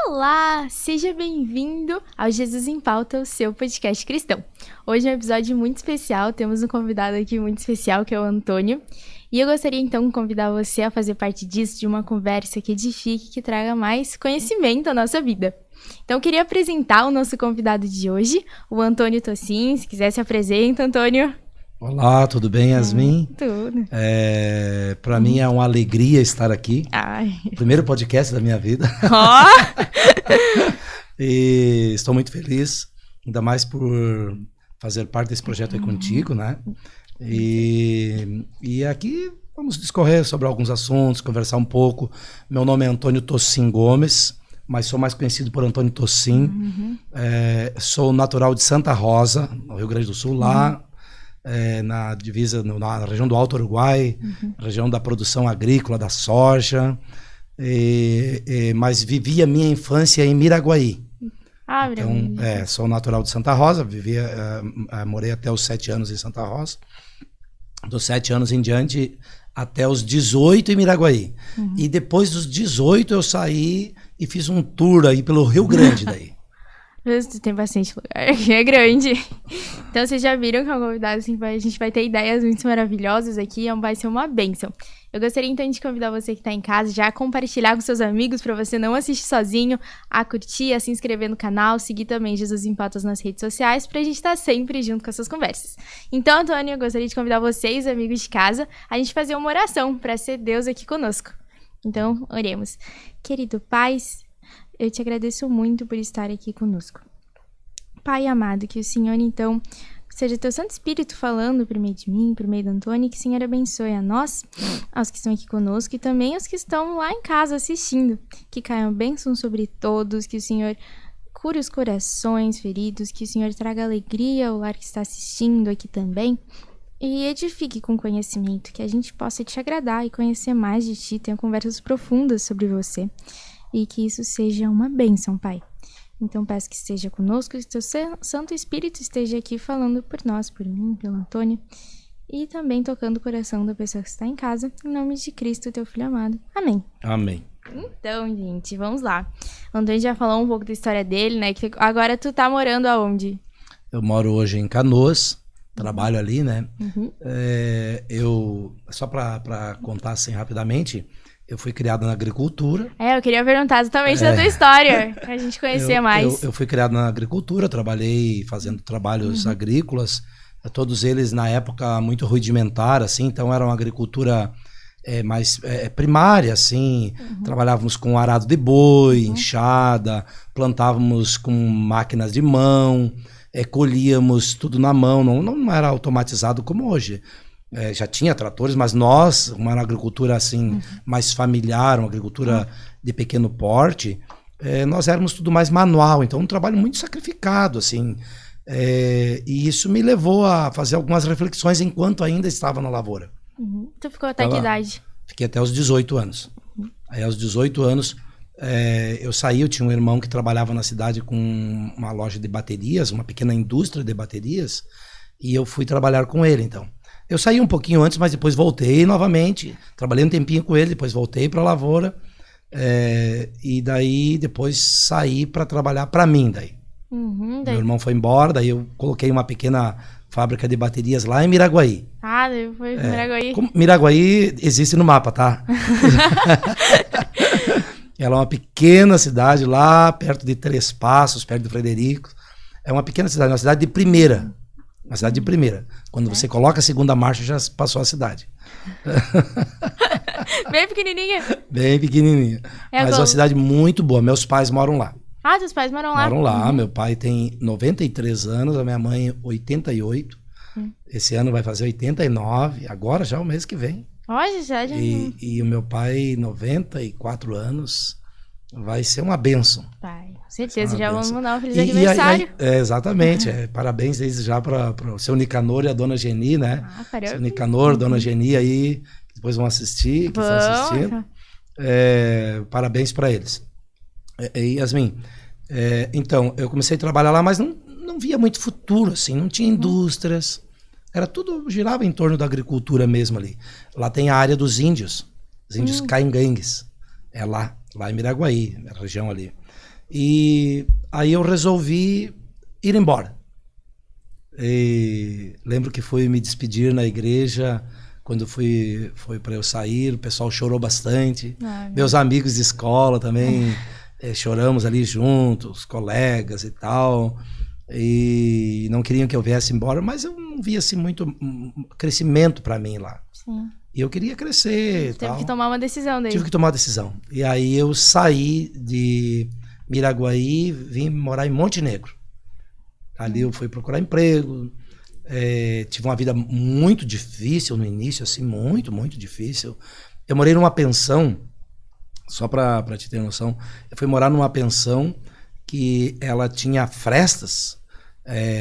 Olá, seja bem-vindo ao Jesus em Pauta, o seu podcast cristão. Hoje é um episódio muito especial, temos um convidado aqui muito especial, que é o Antônio. E eu gostaria então de convidar você a fazer parte disso, de uma conversa que edifique, que traga mais conhecimento à nossa vida. Então eu queria apresentar o nosso convidado de hoje, o Antônio Tossin. Se quiser se apresenta, Antônio. Olá, tudo bem, Yasmin? Tudo. Para mim é uma alegria estar aqui. Ai. Primeiro podcast da minha vida. Oh! E estou muito feliz, ainda mais por fazer parte desse projeto aí contigo, né? E aqui vamos discorrer sobre alguns assuntos, conversar um pouco. Meu nome é Antônio Tossin Gomes, mas sou mais conhecido por Antônio Tossin. Sou natural de Santa Rosa, no Rio Grande do Sul, lá na divisa, na região do Alto Uruguai, região da produção agrícola, da soja, mas vivi a minha infância em Miraguaí. Então, sou natural de Santa Rosa, morei até os 7 anos em Santa Rosa, dos 7 anos em diante até os 18 em Miraguaí. E depois dos 18 eu saí e fiz um tour aí pelo Rio Grande daí. Tem bastante lugar, aqui é grande. Então vocês já viram que é um convidado, assim, a gente vai ter ideias muito maravilhosas aqui, vai ser uma bênção. Eu gostaria então de convidar você que está em casa já a compartilhar com seus amigos, para você não assistir sozinho, a curtir, a se inscrever no canal, seguir também Jesus em Pautas nas redes sociais, pra gente estar sempre junto com essas conversas. Então, Antônio, eu gostaria de convidar vocês, amigos de casa, a gente fazer uma oração para ser Deus aqui conosco. Então, oremos. Querido Pai, eu te agradeço muito por estar aqui conosco. Pai amado, que o Senhor, então, seja teu Santo Espírito falando por meio de mim, por meio do Antônio, que o Senhor abençoe a nós, aos que estão aqui conosco e também aos que estão lá em casa assistindo. Que caiam bênçãos sobre todos, que o Senhor cure os corações feridos, que o Senhor traga alegria ao lar que está assistindo aqui também. E edifique com conhecimento, que a gente possa te agradar e conhecer mais de ti, tenha conversas profundas sobre você. E que isso seja uma bênção, Pai. Então peço que esteja conosco, que teu Santo Espírito esteja aqui falando por nós, por mim, pelo Antônio, e também tocando o coração da pessoa que está em casa, em nome de Cristo, teu Filho amado. Amém. Amém. Então, gente, vamos lá. O Antônio já falou um pouco da história dele, né? Que agora tu tá morando aonde? Eu moro hoje em Canoas, trabalho ali, né? Só para contar assim rapidamente, eu fui criado na agricultura. Eu queria perguntar exatamente da tua história, pra gente conhecer mais. Eu fui criado na agricultura, trabalhei fazendo trabalhos agrícolas, todos eles na época muito rudimentar, assim, então era uma agricultura mais primária, assim, trabalhávamos com arado de boi, enxada, plantávamos com máquinas de mão, colhíamos tudo na mão, não era automatizado como hoje. Já tinha tratores, mas nós, uma agricultura assim, mais familiar, uma agricultura de pequeno porte, nós éramos tudo mais manual, então um trabalho muito sacrificado, assim, e isso me levou a fazer algumas reflexões enquanto ainda estava na lavoura. Tu ficou até que idade? Fiquei até os 18 anos. Aí aos 18 anos eu saí, eu tinha um irmão que trabalhava na cidade com uma loja de baterias, uma pequena indústria de baterias, e eu fui trabalhar com ele, então. Eu saí um pouquinho antes, mas depois voltei novamente. Trabalhei um tempinho com ele, depois voltei para a lavoura. E daí depois saí para trabalhar para mim. Daí. Meu irmão foi embora, daí eu coloquei uma pequena fábrica de baterias lá em Miraguaí. Daí foi em Miraguaí. Miraguaí existe no mapa, tá? Ela é uma pequena cidade lá, perto de Três Passos, perto de Frederico. É uma pequena cidade, uma cidade de primeira. Uma cidade de primeira. Quando você coloca a segunda marcha, já passou a cidade. Bem pequenininha. Bem pequenininha. Mas é uma cidade muito boa. Meus pais moram lá. Teus pais moram lá? Moram lá. Meu pai tem 93 anos, a minha mãe 88. Esse ano vai fazer 89, agora já é o mês que vem. Já. E o meu pai, 94 anos, vai ser uma bênção. Pai, com certeza, já vamos mandar um feliz aniversário. Exatamente, parabéns desde já para o seu Nicanor e a dona Geni, né? Seu Nicanor, dona Geni aí, depois vão assistir, que estão assistindo. Parabéns para eles. Yasmin, então, eu comecei a trabalhar lá, mas não via muito futuro, assim, não tinha indústrias, era tudo, girava em torno da agricultura mesmo ali. Lá tem a área dos índios, os índios caingangues, é lá. lá em Miraguaí, na região ali. E aí eu resolvi ir embora. E lembro que fui me despedir na igreja, quando foi para eu sair, o pessoal chorou bastante. Meus amigos de escola também choramos ali juntos, os colegas e tal. E não queriam que eu viesse embora, mas eu não via assim muito crescimento para mim lá. Sim. E eu queria crescer. Teve que tomar uma decisão daí. Tive que tomar uma decisão. E aí eu saí de Miraguaí e vim morar em Montenegro. Ali eu fui procurar emprego. Tive uma vida muito difícil no início, assim, muito, muito difícil. Eu morei numa pensão, só para te ter noção, eu fui morar numa pensão que ela tinha frestas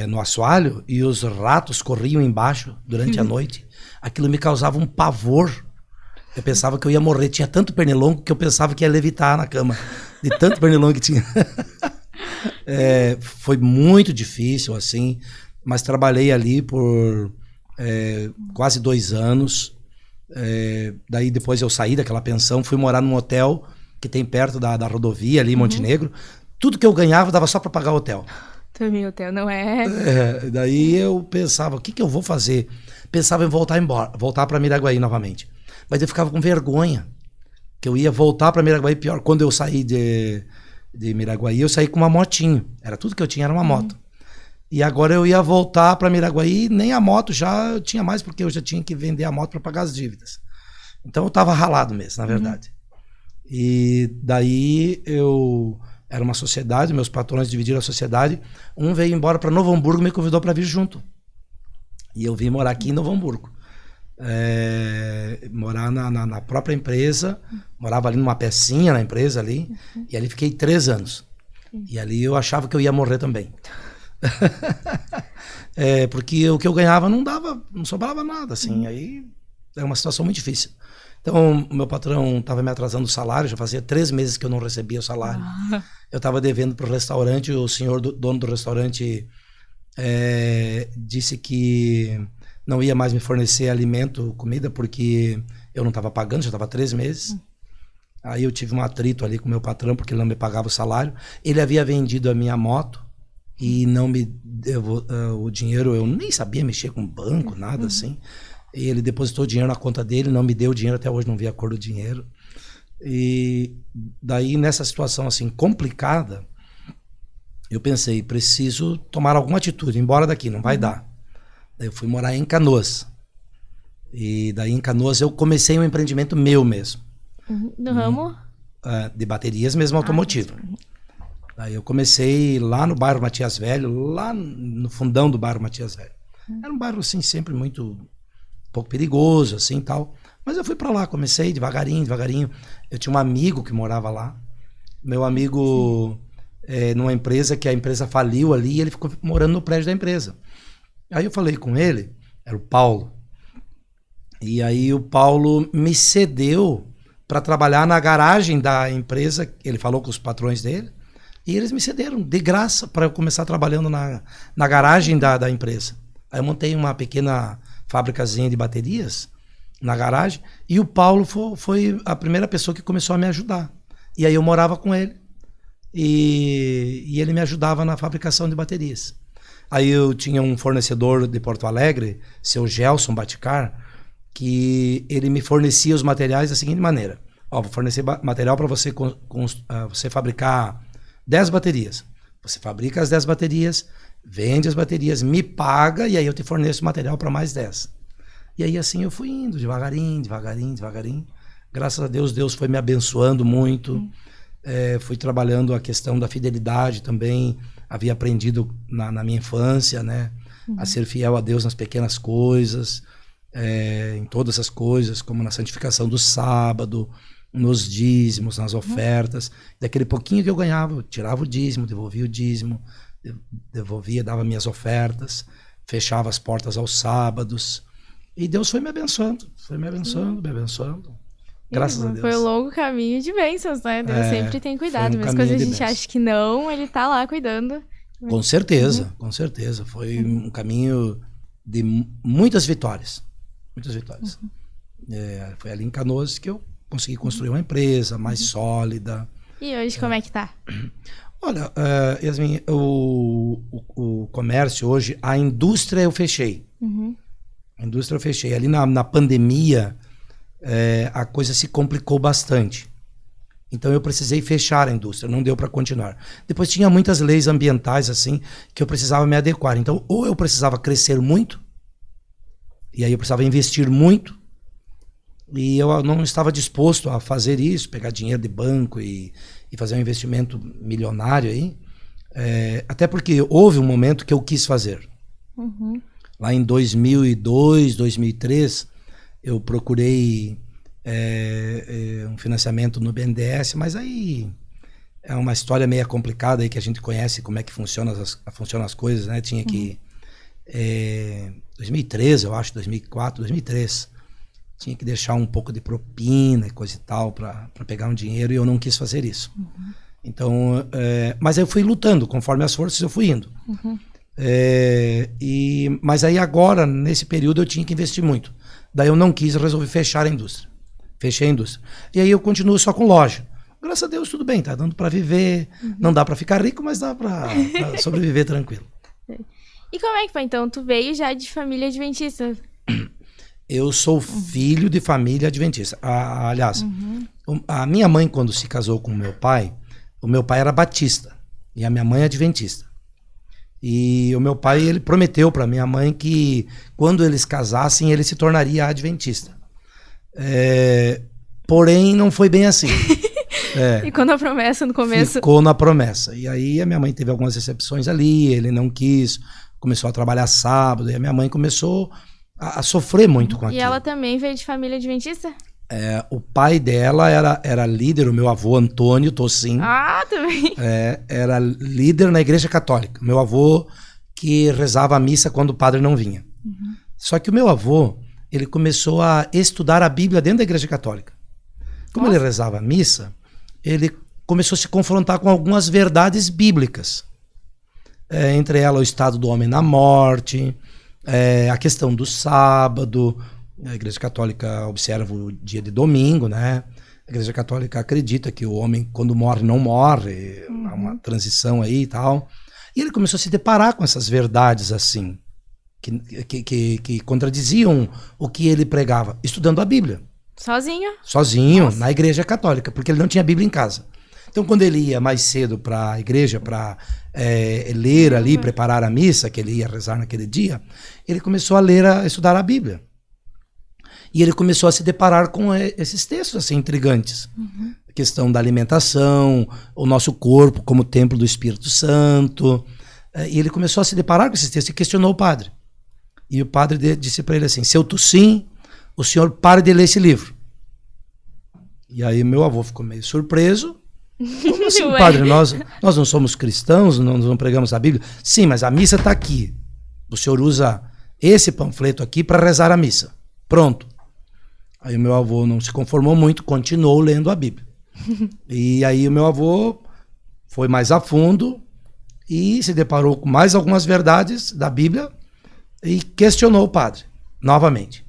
no assoalho e os ratos corriam embaixo durante a noite. Aquilo me causava um pavor. Eu pensava que eu ia morrer. Tinha tanto pernilongo que eu pensava que ia levitar na cama. De tanto pernilongo que tinha. Foi muito difícil, assim. Mas trabalhei ali por quase 2 anos. Daí depois eu saí daquela pensão, fui morar num hotel que tem perto da rodovia ali em Montenegro. Tudo que eu ganhava dava só para pagar o hotel. Também hotel não é... Daí eu pensava, o que eu vou fazer? Pensava em voltar para Miraguaí novamente. Mas eu ficava com vergonha, que eu ia voltar para Miraguaí. Pior, quando eu saí de Miraguaí, eu saí com uma motinho. Era tudo que eu tinha, era uma moto. E agora eu ia voltar para Miraguaí, nem a moto já eu tinha mais, porque eu já tinha que vender a moto para pagar as dívidas. Então eu estava ralado mesmo, na verdade. E daí era uma sociedade, meus patrões dividiram a sociedade. Um veio embora para Novo Hamburgo e me convidou para vir junto. E eu vim morar aqui em Novo Hamburgo. Morar na própria empresa. Morava ali numa pecinha na empresa ali. E ali fiquei 3 anos. E ali eu achava que eu ia morrer também. Porque o que eu ganhava não sobrava nada, assim. Aí era uma situação muito difícil. Então, o meu patrão estava me atrasando o salário, já fazia 3 meses que eu não recebia o salário. Eu estava devendo para o restaurante, o senhor dono do restaurante disse que não ia mais me fornecer alimento, comida, porque eu não estava pagando, já estava 3 meses. Aí eu tive um atrito ali com o meu patrão, porque ele não me pagava o salário. Ele havia vendido a minha moto e não me deu o dinheiro, eu nem sabia mexer com banco, nada assim. E ele depositou o dinheiro na conta dele, não me deu o dinheiro, até hoje não vi a cor do dinheiro. E daí, nessa situação assim complicada, eu pensei, preciso tomar alguma atitude, ir embora daqui, não vai dar. Daí eu fui morar em Canoas. E daí em Canoas eu comecei um empreendimento meu mesmo. No ramo? De baterias mesmo, automotivo. Daí eu comecei lá no bairro Matias Velho, lá no fundão do bairro Matias Velho. Era um bairro assim, sempre muito... um pouco perigoso, assim, e tal. Mas eu fui pra lá, comecei devagarinho, devagarinho. Eu tinha um amigo que morava lá. Meu amigo, numa empresa, que a empresa faliu ali, e ele ficou morando no prédio da empresa. Aí eu falei com ele, era o Paulo. E aí o Paulo me cedeu para trabalhar na garagem da empresa. Ele falou com os patrões dele. E eles me cederam de graça para eu começar trabalhando na garagem da empresa. Aí eu montei uma pequena fábricazinha de baterias na garagem, e o Paulo foi a primeira pessoa que começou a me ajudar. E aí eu morava com ele, e ele me ajudava na fabricação de baterias. Aí eu tinha um fornecedor de Porto Alegre, seu Gelson Baticar, que ele me fornecia os materiais da seguinte maneira: vou fornecer material para você, você fabricar 10 baterias. Você fabrica as 10 baterias, vende as baterias, me paga, e aí eu te forneço material para mais 10. E aí assim eu fui indo, devagarinho, devagarinho, devagarinho. Graças a Deus, Deus foi me abençoando muito. Fui trabalhando a questão da fidelidade também. Havia aprendido na minha infância, né? A ser fiel a Deus nas pequenas coisas, em todas as coisas, como na santificação do sábado, nos dízimos, nas ofertas. Daquele pouquinho que eu ganhava, eu tirava o dízimo, devolvia o dízimo, devolvia, dava minhas ofertas, fechava as portas aos sábados. E Deus foi me abençoando, me abençoando. Graças a Deus. Foi um longo caminho de bênçãos, né? Deus sempre tem cuidado. Mas quando a gente acha que não, ele tá lá cuidando. Com certeza, com certeza. Foi um caminho de muitas vitórias. Muitas vitórias. Foi ali em Canoas que eu consegui construir uma empresa mais sólida. E hoje como é que tá? Olha, Yasmin, o comércio hoje, a indústria eu fechei. A indústria eu fechei. Ali na pandemia, a coisa se complicou bastante. Então eu precisei fechar a indústria, não deu para continuar. Depois tinha muitas leis ambientais assim que eu precisava me adequar. Então ou eu precisava crescer muito, e aí eu precisava investir muito, e eu não estava disposto a fazer isso, pegar dinheiro de banco e fazer um investimento milionário aí. Até porque houve um momento que eu quis fazer. Lá em 2002, 2003, eu procurei um financiamento no BNDES, mas aí é uma história meio complicada aí que a gente conhece como é que funcionam as coisas, né? Tinha que 2013, eu acho, 2004, 2003, tinha que deixar um pouco de propina e coisa e tal para pegar um dinheiro, e eu não quis fazer isso. Então, mas eu fui lutando, conforme as forças eu fui indo. Mas aí agora, nesse período, eu tinha que investir muito. Daí eu não quis, resolvi fechar a indústria. Fechei a indústria. E aí eu continuo só com loja. Graças a Deus, tudo bem, tá dando para viver. Não dá para ficar rico, mas dá para sobreviver tranquilo. E como é que foi, então? Tu veio já de família adventista? Eu sou filho de família adventista. Aliás, a minha mãe, quando se casou com o meu pai era batista e a minha mãe é adventista. E o meu pai, ele prometeu para minha mãe que quando eles casassem, ele se tornaria adventista. Porém, não foi bem assim. Ficou na promessa no começo. Ficou na promessa. E aí a minha mãe teve algumas decepções ali, ele não quis, começou a trabalhar sábado, e a minha mãe começou a sofrer muito com aquilo. E ela também veio de família adventista? O pai dela era líder, o meu avô Antônio Tossin. Também. Era líder na igreja católica. Meu avô que rezava a missa quando o padre não vinha. Só que o meu avô, ele começou a estudar a Bíblia dentro da igreja católica. Como ele rezava a missa, ele começou a se confrontar com algumas verdades bíblicas. Entre elas o estado do homem na morte, a questão do sábado. A igreja católica observa o dia de domingo, né? A igreja católica acredita que o homem, quando morre, não morre. Há uma transição aí e tal. E ele começou a se deparar com essas verdades assim, que contradiziam o que ele pregava, estudando a Bíblia. Sozinho? Sozinho, Nossa. na igreja católica, porque ele não tinha Bíblia em casa. Então, quando ele ia mais cedo para a igreja para ler ali, preparar a missa, que ele ia rezar naquele dia, ele começou a estudar a Bíblia. E ele começou a se deparar com esses textos assim, intrigantes. A questão da alimentação, o nosso corpo como templo do Espírito Santo. E ele começou a se deparar com esses textos e questionou o padre. E o padre disse para ele assim: seu Tossin, o senhor pare de ler esse livro. E aí meu avô ficou meio surpreso. Como assim, padre? Nós não somos cristãos, nós não pregamos a Bíblia? Sim, mas a missa está aqui. O senhor usa esse panfleto aqui para rezar a missa. Pronto. Aí o meu avô não se conformou muito, continuou lendo a Bíblia. E aí o meu avô foi mais a fundo e se deparou com mais algumas verdades da Bíblia e questionou o padre, novamente.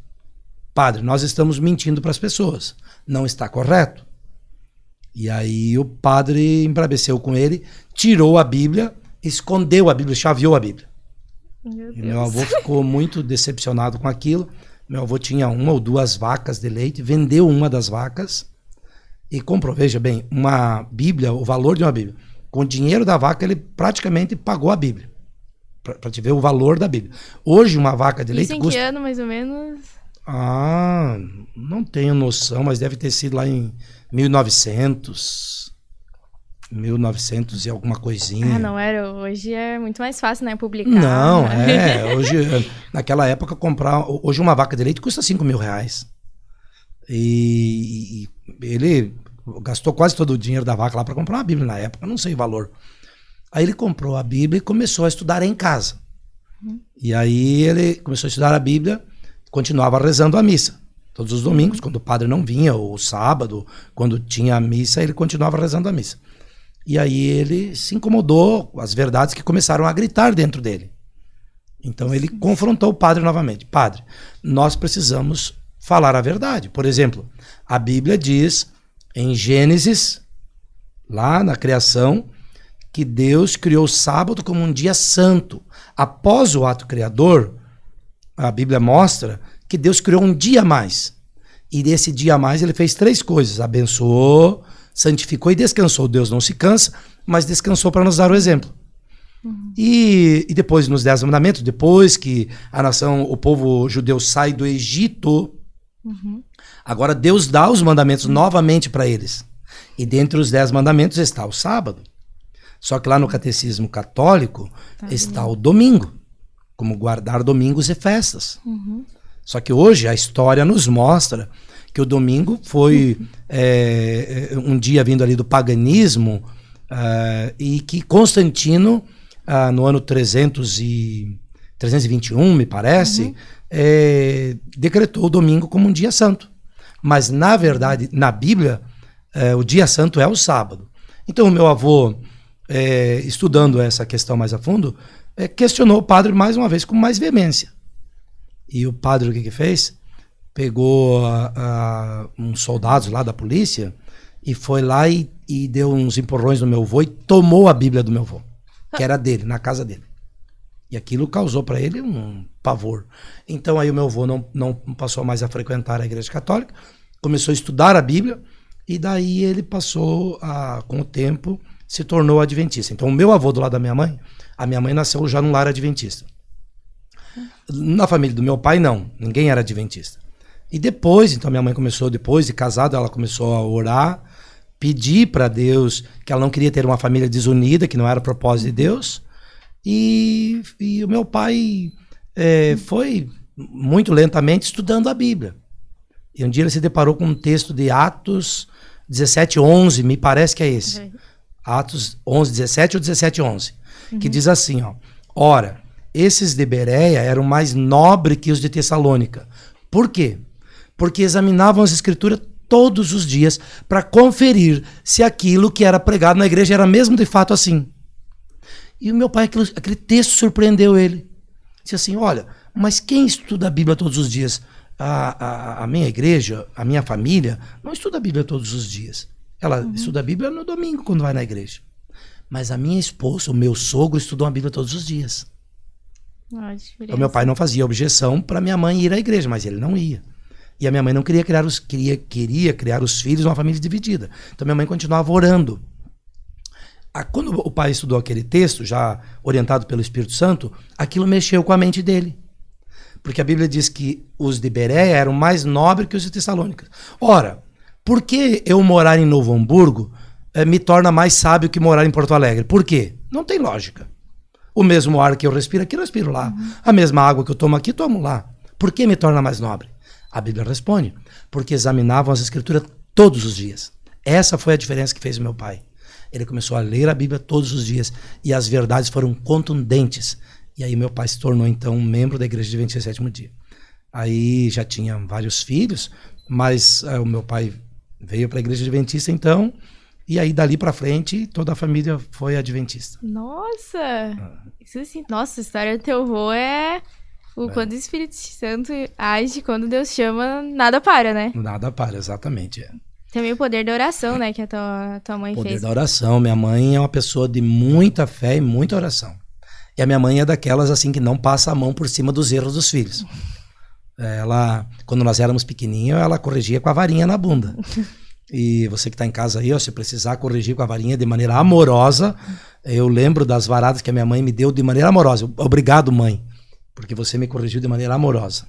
Padre, nós estamos mentindo para as pessoas, não está correto? E aí o padre embraveceu com ele, tirou a Bíblia, escondeu a Bíblia, chaveou a Bíblia. E meu avô ficou muito decepcionado com aquilo. Meu avô tinha 1 ou 2 vacas de leite, vendeu uma das vacas e comprou, veja bem, uma Bíblia, o valor de uma Bíblia. Com o dinheiro da vaca, ele praticamente pagou a Bíblia. Para te ver o valor da Bíblia. Hoje, uma vaca de leite custa... Isso em que ano, mais ou menos? Não tenho noção, mas deve ter sido lá em 1900 e alguma coisinha. Não era. Hoje é muito mais fácil, né, publicar. Não, hoje, naquela época, hoje uma vaca de leite custa R$5.000. E ele gastou quase todo o dinheiro da vaca lá para comprar uma Bíblia na época, não sei o valor. Aí ele comprou a Bíblia e começou a estudar em casa. E aí ele começou a estudar a Bíblia, continuava rezando a missa. Todos os domingos, quando o padre não vinha, ou sábado, quando tinha a missa, ele continuava rezando a missa. E aí ele se incomodou com as verdades que começaram a gritar dentro dele. Então ele confrontou o padre novamente. Padre, nós precisamos falar a verdade. Por exemplo, a Bíblia diz em Gênesis, lá na criação, que Deus criou o sábado como um dia santo. Após o ato criador, a Bíblia mostra que Deus criou um dia a mais. E desse dia a mais ele fez 3 coisas: abençoou, santificou e descansou. Deus não se cansa, mas descansou para nos dar o exemplo. E depois, nos 10 mandamentos, depois que o povo judeu sai do Egito, agora Deus dá os mandamentos novamente para eles. E dentre os 10 mandamentos está o sábado. Só que lá no catecismo católico está o domingo, como guardar domingos e festas. Só que hoje a história nos mostra que o domingo foi um dia vindo ali do paganismo, e que Constantino, no ano 321, me parece, decretou o domingo como um dia santo. Mas, na verdade, na Bíblia, o dia santo é o sábado. Então, o meu avô, estudando essa questão mais a fundo, questionou o padre mais uma vez com mais veemência. E o padre, o que fez? Pegou uns soldados lá da polícia e foi lá e deu uns empurrões no meu avô e tomou a Bíblia do meu avô, que era dele, na casa dele. E aquilo causou para ele um pavor. Então aí o meu avô não passou mais a frequentar a igreja católica, começou a estudar a Bíblia, e daí ele passou, com o tempo, se tornou adventista. Então o meu avô do lado da minha mãe, a minha mãe nasceu já num lar adventista. Na família do meu pai, não. Ninguém era adventista. E depois, então minha mãe começou, depois de casada, ela começou a orar, pedir para Deus, que ela não queria ter uma família desunida, que não era o propósito de Deus. E o meu pai foi muito lentamente estudando a Bíblia. E um dia ele se deparou com um texto de Atos 17:11, me parece que é esse. Atos 11:17 ou 17:11, que diz assim, ó: ora, esses de Bereia eram mais nobres que os de Tessalônica. Por quê? Porque examinavam as escrituras todos os dias para conferir se aquilo que era pregado na igreja era mesmo de fato assim. E o meu pai, aquele texto surpreendeu ele. Disse assim: olha, mas quem estuda a Bíblia todos os dias? A minha igreja, a minha família, não estuda a Bíblia todos os dias. Ela estuda a Bíblia no domingo, quando vai na igreja. Mas a minha esposa, o meu sogro, estudam a Bíblia todos os dias. O meu pai não fazia objeção para minha mãe ir à igreja, mas ele não ia. E a minha mãe não queria criar queria criar os filhos numa família dividida. Então minha mãe continuava orando. Quando o pai estudou aquele texto, já orientado pelo Espírito Santo, aquilo mexeu com a mente dele. Porque a Bíblia diz que os de Bereia eram mais nobres que os de Tessalônica. Ora, por que eu morar em Novo Hamburgo me torna mais sábio que morar em Porto Alegre? Por quê? Não tem lógica. O mesmo ar que eu respiro aqui, eu respiro lá. A mesma água que eu tomo aqui, tomo lá. Por que me torna mais nobre? A Bíblia responde: porque examinavam as escrituras todos os dias. Essa foi a diferença que fez o meu pai. Ele começou a ler a Bíblia todos os dias e as verdades foram contundentes. E aí meu pai se tornou então um membro da Igreja Adventista do Sétimo Dia. Aí já tinha vários filhos, mas o meu pai veio para a Igreja Adventista então, e aí dali para frente toda a família foi adventista. Nossa! Isso assim, nossa, a história do teu avô quando o Espírito Santo age, quando Deus chama, nada para, né? Nada para, exatamente. Também o poder da oração, né, que a tua mãe fez. O poder da oração. Minha mãe é uma pessoa de muita fé e muita oração. E a minha mãe é daquelas assim que não passa a mão por cima dos erros dos filhos. Ela, quando nós éramos pequenininhos, ela corrigia com a varinha na bunda. E você que está em casa aí, ó, se precisar corrigir com a varinha de maneira amorosa, eu lembro das varadas que a minha mãe me deu de maneira amorosa. Obrigado, mãe, porque você me corrigiu de maneira amorosa.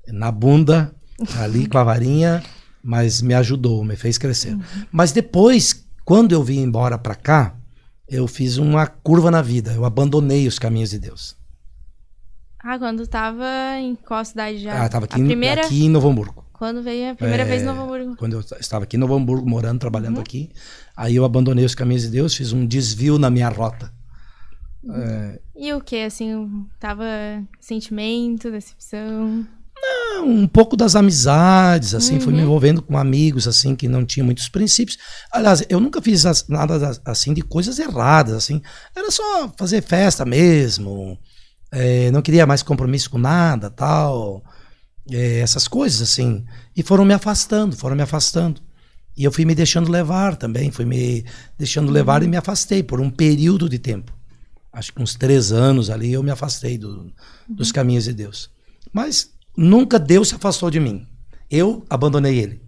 Na bunda, ali com a varinha, mas me ajudou, me fez crescer. Mas depois, quando eu vim embora para cá, eu fiz uma curva na vida. Eu abandonei os caminhos de Deus. Quando estava em qual cidade já? Estava aqui em Novo Hamburgo. Quando veio a primeira vez em Novo Hamburgo? Quando eu estava aqui em Novo Hamburgo, morando, trabalhando aqui. Aí eu abandonei os caminhos de Deus, fiz um desvio na minha rota. E o que, assim, tava sentimento, decepção? Um pouco das amizades, assim, fui me envolvendo com amigos, assim, que não tinham muitos princípios. Aliás, eu nunca fiz nada, assim, de coisas erradas, assim. Era só fazer festa mesmo, não queria mais compromisso com nada, tal. essas coisas, assim. E foram me afastando, foram me afastando. E eu fui me deixando levar também, fui me deixando levar e me afastei por um período de tempo. Acho que uns 3 anos ali eu me afastei dos caminhos de Deus. Mas nunca Deus se afastou de mim. Eu abandonei ele.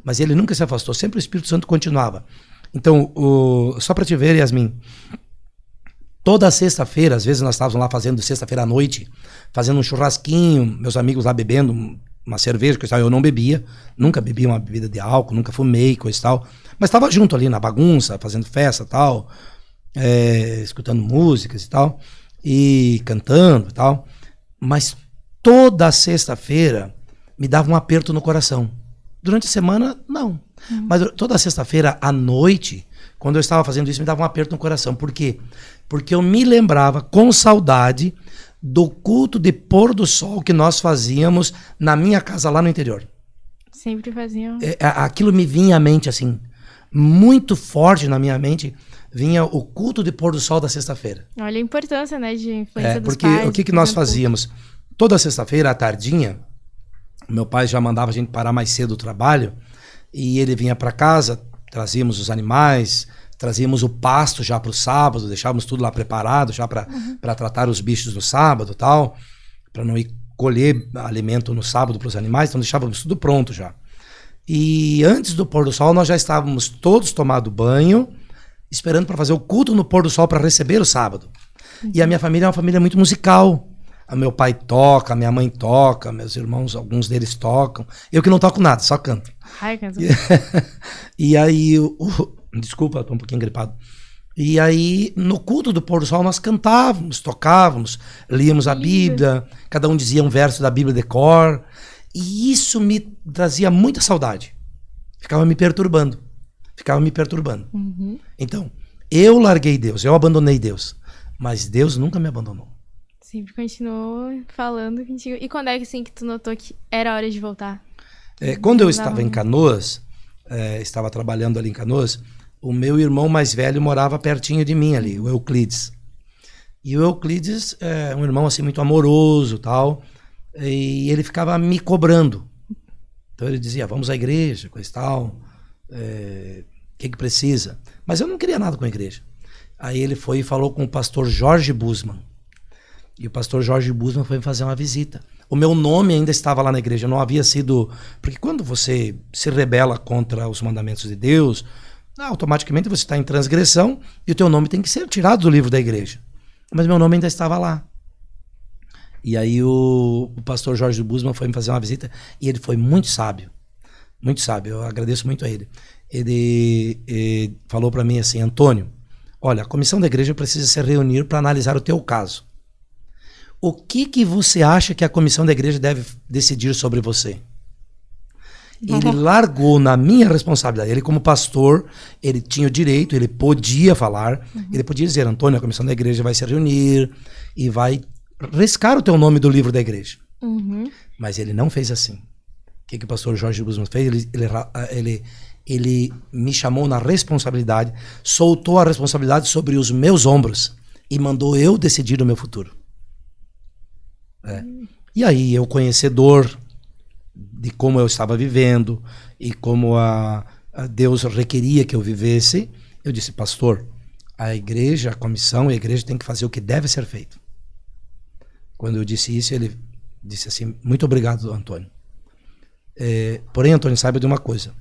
Mas ele nunca se afastou, sempre o Espírito Santo continuava. Então, só para te ver, Yasmin, toda sexta-feira, às vezes nós estávamos lá fazendo sexta-feira à noite, fazendo um churrasquinho, meus amigos lá bebendo uma cerveja, coisa e tal. Eu não bebia, nunca bebi uma bebida de álcool, nunca fumei, coisa e tal. Mas estava junto ali na bagunça, fazendo festa e tal, escutando músicas e tal, e cantando e tal. Mas toda sexta-feira me dava um aperto no coração. Durante a semana, não. Mas toda sexta-feira à noite, quando eu estava fazendo isso, me dava um aperto no coração. Por quê? Porque eu me lembrava com saudade do culto de pôr do sol que nós fazíamos na minha casa lá no interior. Sempre faziam. Aquilo me vinha à mente, assim, muito forte na minha mente, vinha o culto de pôr do sol da sexta-feira. Olha a importância, né, de influência dos porque pais. o que nós fazíamos? Toda sexta-feira, à tardinha, meu pai já mandava a gente parar mais cedo do trabalho, e ele vinha para casa, trazíamos os animais, trazíamos o pasto já para o sábado, deixávamos tudo lá preparado já para tratar os bichos no sábado e tal, para não ir colher alimento no sábado para os animais, então deixávamos tudo pronto já. E antes do pôr do sol, nós já estávamos todos tomando banho, esperando para fazer o culto no pôr do sol para receber o sábado. E a minha família é uma família muito musical. O meu pai toca, a minha mãe toca, meus irmãos, alguns deles tocam. Eu que não toco nada, só canto. Ai, canto. E aí, desculpa, estou um pouquinho gripado. E aí, no culto do pôr do sol, nós cantávamos, tocávamos, líamos a Bíblia, cada um dizia um verso da Bíblia de cor. E isso me trazia muita saudade. Ficava me perturbando. Então, eu larguei Deus, eu abandonei Deus. Mas Deus nunca me abandonou. Sempre continuou falando contigo. E quando é que, assim, que tu notou que era hora de voltar? Quando eu estava em Canoas, estava trabalhando ali em Canoas, o meu irmão mais velho morava pertinho de mim ali, o Euclides. E o Euclides é um irmão assim muito amoroso, tal, e ele ficava me cobrando. Então ele dizia, vamos à igreja, coisa e tal, que precisa? Mas eu não queria nada com a igreja. Aí ele foi e falou com o pastor Jorge Busman. E o pastor Jorge Busman foi fazer uma visita. O meu nome ainda estava lá na igreja, não havia sido... Porque quando você se rebela contra os mandamentos de Deus, automaticamente você está em transgressão e o teu nome tem que ser tirado do livro da igreja. Mas meu nome ainda estava lá. E aí o pastor Jorge Busman foi me fazer uma visita e ele foi muito sábio. Muito sábio, eu agradeço muito a ele. Ele falou para mim assim, Antônio, olha, a comissão da igreja precisa se reunir para analisar o teu caso. O que você acha que a comissão da igreja deve decidir sobre você? Ele largou na minha responsabilidade. Ele, como pastor, ele tinha o direito, ele podia falar, ele podia dizer, Antônio, a comissão da igreja vai se reunir e vai riscar o teu nome do livro da igreja. Mas ele não fez assim. O que o pastor Jorge Busman fez? Ele me chamou na responsabilidade, soltou a responsabilidade sobre os meus ombros e mandou eu decidir o meu futuro. E aí, eu conhecedor de como eu estava vivendo e como a Deus requeria que eu vivesse, eu disse, pastor, a igreja, a comissão, a igreja tem que fazer o que deve ser feito. Quando eu disse isso, ele disse assim, muito obrigado, Antônio. Porém, Antônio, saiba de uma coisa,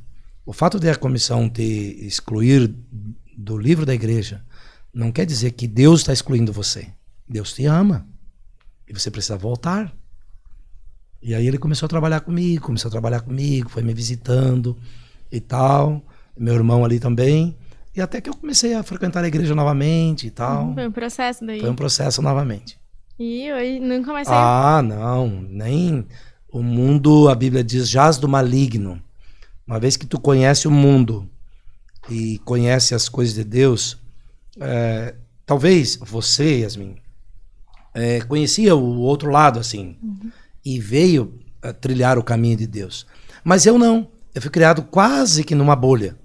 o fato de a comissão te excluir do livro da igreja não quer dizer que Deus está excluindo você. Deus te ama. E você precisa voltar. E aí ele começou a trabalhar comigo, foi me visitando e tal. Meu irmão ali também. E até que eu comecei a frequentar a igreja novamente e tal. Foi um processo daí. Foi um processo novamente. E hoje nunca mais saiu? Ah, não. Nem... O mundo, a Bíblia diz, jaz do maligno. Uma vez que tu conhece o mundo e conhece as coisas de Deus, talvez você, Yasmin, conhecia o outro lado, assim, e veio trilhar o caminho de Deus. Mas eu não. Eu fui criado quase que numa bolha.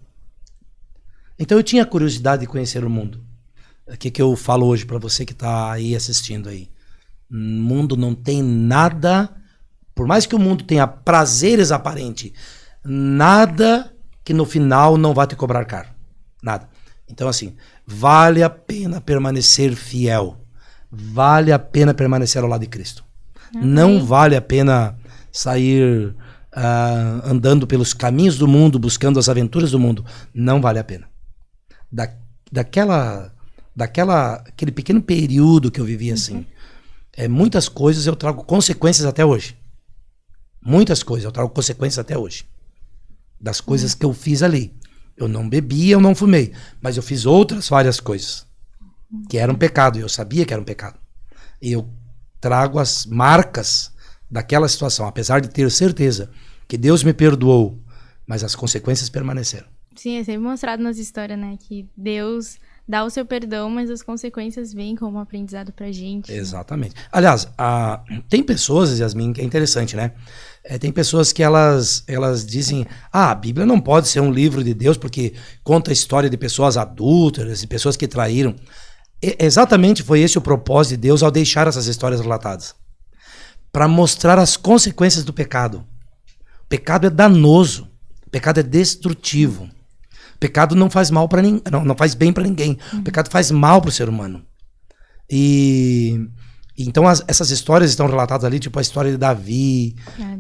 Então eu tinha curiosidade de conhecer o mundo. O que eu falo hoje para você que está aí assistindo aí? O mundo não tem nada Por mais que o mundo tenha prazeres aparentes, nada que no final não vá te cobrar caro. Nada. Então, assim, vale a pena permanecer fiel. Vale a pena permanecer ao lado de Cristo. Não vale a pena sair andando pelos caminhos do mundo, buscando as aventuras do mundo. Não vale a pena. Aquele pequeno período que eu vivi assim, muitas coisas eu trago consequências até hoje. Muitas coisas eu trago consequências até hoje. Das coisas que eu fiz ali. Eu não bebi, eu não fumei. Mas eu fiz outras várias coisas. Que eram pecado. E eu sabia que era um pecado. E eu trago as marcas daquela situação. Apesar de ter certeza que Deus me perdoou. Mas as consequências permaneceram. Sim, é sempre mostrado nas histórias, né? Que Deus dá o seu perdão, mas as consequências vêm como aprendizado pra gente. Exatamente. Aliás, tem pessoas, Yasmin, que é interessante, né? Tem pessoas que elas dizem, a Bíblia não pode ser um livro de Deus porque conta a história de pessoas adúlteras e pessoas que traíram. Exatamente foi esse o propósito de Deus ao deixar essas histórias relatadas. Para mostrar as consequências do pecado. O pecado é danoso. O pecado é destrutivo. O pecado não faz mal para ninguém, não faz bem para ninguém. O pecado faz mal para o ser humano. Então essas histórias estão relatadas ali, tipo a história de Davi,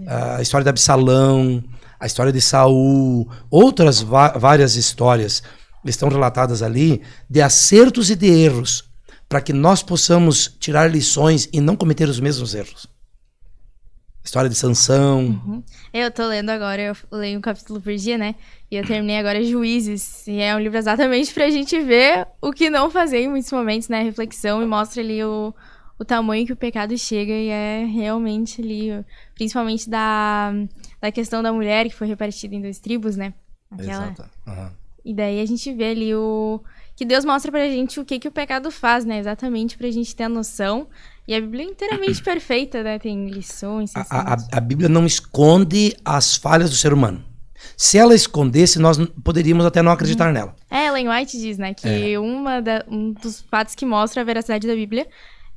a história de Absalão, a história de Saul, outras várias histórias estão relatadas ali de acertos e de erros, para que nós possamos tirar lições e não cometer os mesmos erros. História de Sansão. Eu tô lendo agora, eu leio um capítulo por dia, né? E eu terminei agora Juízes. E é um livro exatamente pra gente ver o que não fazer em muitos momentos, né? Reflexão, e mostra ali o tamanho que o pecado chega. E é realmente ali, principalmente da questão da mulher, que foi repartida em 2 tribos, né? Exato. E daí a gente vê ali que Deus mostra pra gente o que o pecado faz, né? Exatamente pra gente ter a noção. E a Bíblia é inteiramente perfeita, né? Tem lições. A Bíblia não esconde as falhas do ser humano. Se ela escondesse, nós poderíamos até não acreditar nela. Ellen White diz, né? Que um dos fatos que mostra a veracidade da Bíblia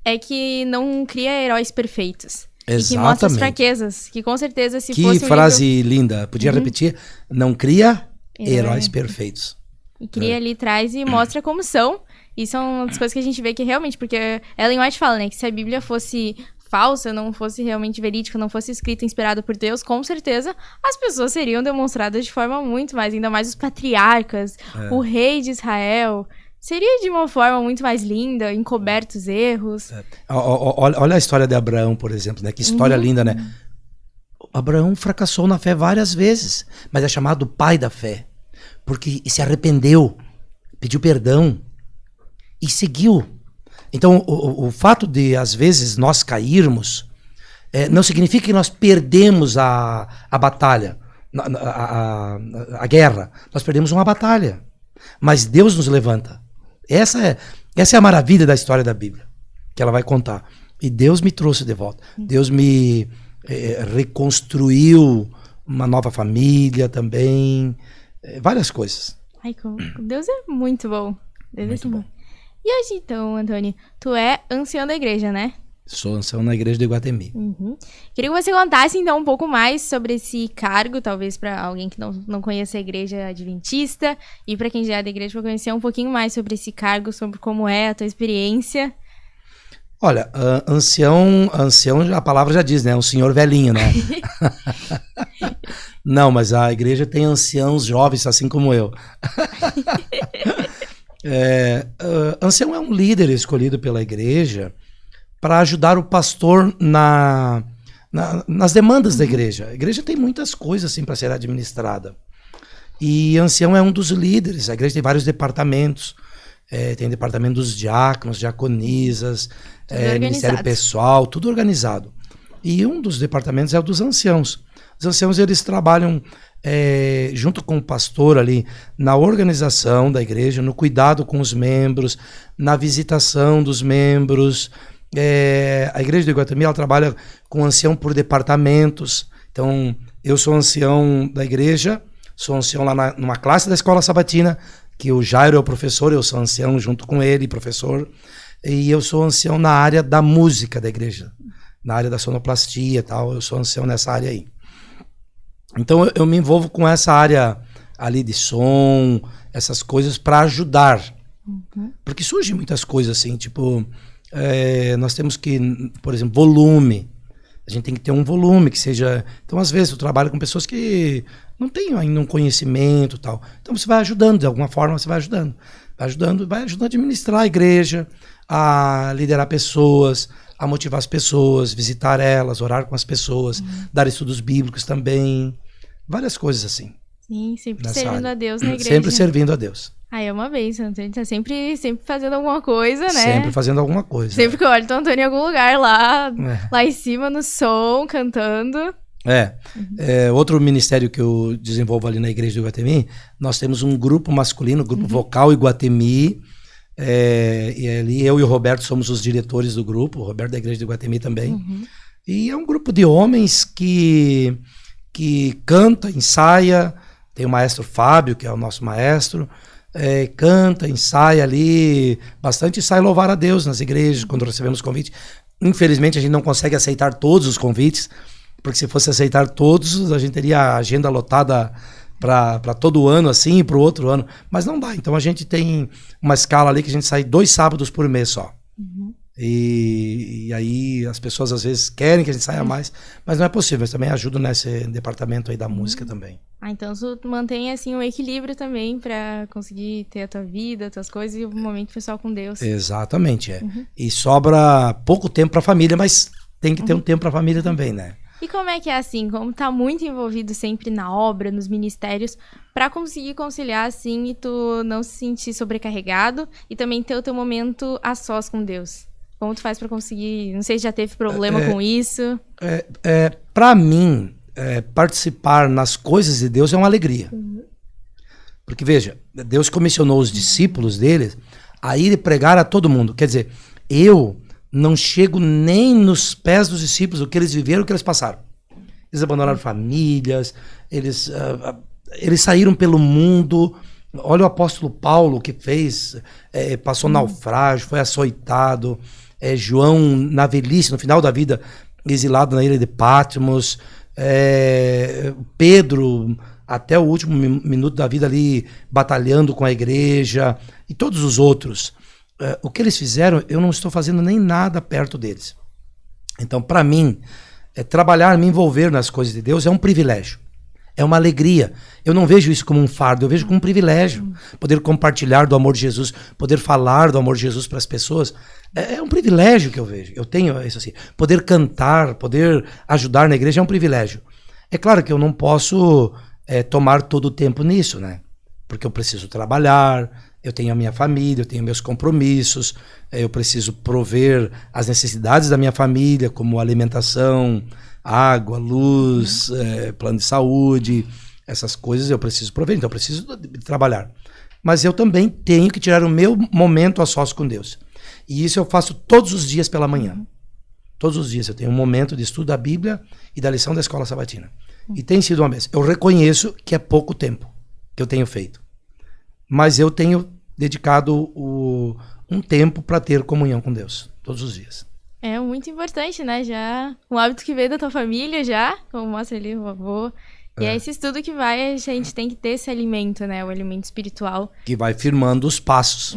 é que não cria heróis perfeitos. Exatamente. E que mostra as fraquezas. Que com certeza se fosse Que frase linda. Podia repetir? Não cria heróis perfeitos. E cria ali, traz e mostra como são. E são as coisas que a gente vê que realmente... Porque Ellen White fala, né? Que se a Bíblia fosse falsa, não fosse realmente verídica, não fosse escrita inspirada por Deus, com certeza as pessoas seriam demonstradas de forma muito mais... Ainda mais os patriarcas, o rei de Israel... Seria de uma forma muito mais linda, encobertos erros. Olha a história de Abraão, por exemplo, né? Que história linda, né? Abraão fracassou na fé várias vezes, mas é chamado pai da fé. Porque se arrependeu, pediu perdão e seguiu. Então, o fato de, às vezes, nós cairmos, não significa que nós perdemos a batalha, a guerra. Nós perdemos uma batalha. Mas Deus nos levanta. Essa é a maravilha da história da Bíblia, que ela vai contar. E Deus me trouxe de volta. Deus me reconstruiu uma nova família também. Várias coisas. Ai, Deus é muito bom. Deus muito bom. E hoje, então, Antônio, tu é ancião da igreja, né? Sou ancião na igreja de Iguatemi. Queria que você contasse, então, um pouco mais sobre esse cargo, talvez para alguém que não conhece a igreja adventista, e para quem já é da igreja, para conhecer um pouquinho mais sobre esse cargo, sobre como é a tua experiência. Olha, ancião, a palavra já diz, né? Um senhor velhinho, né? Não, mas a igreja tem anciãos jovens, assim como eu. Ancião é um líder escolhido pela igreja para ajudar o pastor nas demandas da igreja. A igreja tem muitas coisas assim para ser administrada. E ancião é um dos líderes. A igreja tem vários departamentos. Tem departamento dos diáconos, diaconisas, ministério pessoal, tudo organizado. E um dos departamentos é o dos anciãos. Os anciãos, eles trabalham junto com o pastor ali na organização da igreja, no cuidado com os membros, na visitação dos membros. A igreja do Iguatemi, ela trabalha com ancião por departamentos. Então, eu sou ancião da igreja, sou ancião lá numa classe da escola sabatina, que o Jairo é o professor, eu sou ancião junto com ele, professor, e eu sou ancião na área da música da igreja, na área da sonoplastia e tal, eu sou ancião nessa área aí. Então eu me envolvo com essa área ali de som, essas coisas para ajudar. Porque surgem muitas coisas assim, tipo, nós temos que, por exemplo, volume. A gente tem que ter um volume que seja... Então, às vezes, eu trabalho com pessoas que não têm ainda um conhecimento e tal. Então, você vai ajudando, de alguma forma, você vai ajudando. Vai ajudando a administrar a igreja, a liderar pessoas, a motivar as pessoas, visitar elas, orar com as pessoas, dar estudos bíblicos também. Várias coisas assim. Sim, sempre servindo a Deus na igreja. Sempre servindo a Deus. É uma bênção. A gente tá sempre sempre fazendo alguma coisa, né? Sempre fazendo alguma coisa. Sempre que eu olho, então Antônio em algum lugar lá em cima no som, cantando. Outro ministério que eu desenvolvo ali na igreja do Iguatemi, nós temos um grupo masculino, grupo vocal Iguatemi, e ali eu e o Roberto somos os diretores do grupo, o Roberto da igreja do Iguatemi também. E é um grupo de homens que canta, ensaia, tem o maestro Fábio, que é o nosso maestro, canta, ensaia ali, bastante ensaia louvar a Deus nas igrejas, quando recebemos convite. Infelizmente a gente não consegue aceitar todos os convites, porque se fosse aceitar todos, a gente teria a agenda lotada para todo ano, assim, e para o outro ano. Mas não dá. Então a gente tem uma escala ali que a gente sai 2 sábados por mês só. E aí as pessoas às vezes querem que a gente saia mais, mas não é possível. Eu também ajudo nesse departamento aí da música também. Então tu mantém assim um equilíbrio também para conseguir ter a tua vida, as tuas coisas e o momento pessoal com Deus. Exatamente, E sobra pouco tempo para a família, mas tem que ter um tempo para a família também, né? E como é que é assim, como tá muito envolvido sempre na obra, nos ministérios, para conseguir conciliar assim e tu não se sentir sobrecarregado e também ter o teu momento a sós com Deus? Como tu faz para conseguir, não sei se já teve problema com isso? Para mim, participar nas coisas de Deus é uma alegria. Porque veja, Deus comissionou os discípulos dele a ir pregar a todo mundo. Quer dizer, eu não chego nem nos pés dos discípulos, o que eles viveram, o que eles passaram. Eles abandonaram famílias, eles saíram pelo mundo. Olha o apóstolo Paulo, que fez, passou naufrágio, foi açoitado. João, na velhice, no final da vida, exilado na ilha de Patmos. Pedro, até o último minuto da vida ali, batalhando com a igreja. E todos os outros. O que eles fizeram, eu não estou fazendo nem nada perto deles. Então, para mim, trabalhar, me envolver nas coisas de Deus é um privilégio. É uma alegria. Eu não vejo isso como um fardo, eu vejo como um privilégio. Poder compartilhar do amor de Jesus, poder falar do amor de Jesus para as pessoas. É um privilégio que eu vejo. Eu tenho isso assim. Poder cantar, poder ajudar na igreja é um privilégio. É claro que eu não posso tomar todo o tempo nisso, né? Porque eu preciso trabalhar, eu tenho a minha família, eu tenho meus compromissos, eu preciso prover as necessidades da minha família, como alimentação, água, luz, plano de saúde, essas coisas eu preciso prover, então eu preciso de trabalhar. Mas eu também tenho que tirar o meu momento a sós com Deus. E isso eu faço todos os dias pela manhã. Todos os dias eu tenho um momento de estudo da Bíblia e da lição da escola sabatina. E tem sido uma vez. Eu reconheço que é pouco tempo que eu tenho feito. Mas eu tenho dedicado um tempo para ter comunhão com Deus, todos os dias. É muito importante, né? Já um hábito que veio da tua família já, como mostra ali o avô. E é esse estudo que a gente tem que ter esse alimento, né? O alimento espiritual. Que vai firmando os passos.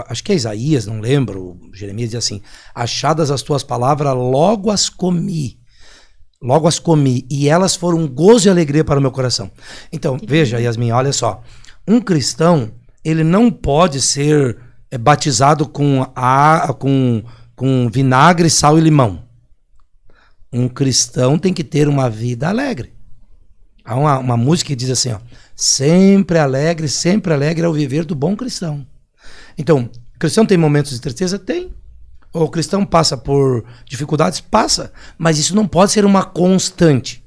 Acho que é Isaías, não lembro, Jeremias diz assim, achadas as tuas palavras, logo as comi, e elas foram um gozo e alegria para o meu coração. Então, veja, Yasmin, olha só, um cristão, ele não pode ser batizado com vinagre, sal e limão. Um cristão tem que ter uma vida alegre. Há uma música que diz assim, ó, sempre alegre é o viver do bom cristão. Então, o cristão tem momentos de tristeza? Tem. O cristão passa por dificuldades? Passa. Mas isso não pode ser uma constante.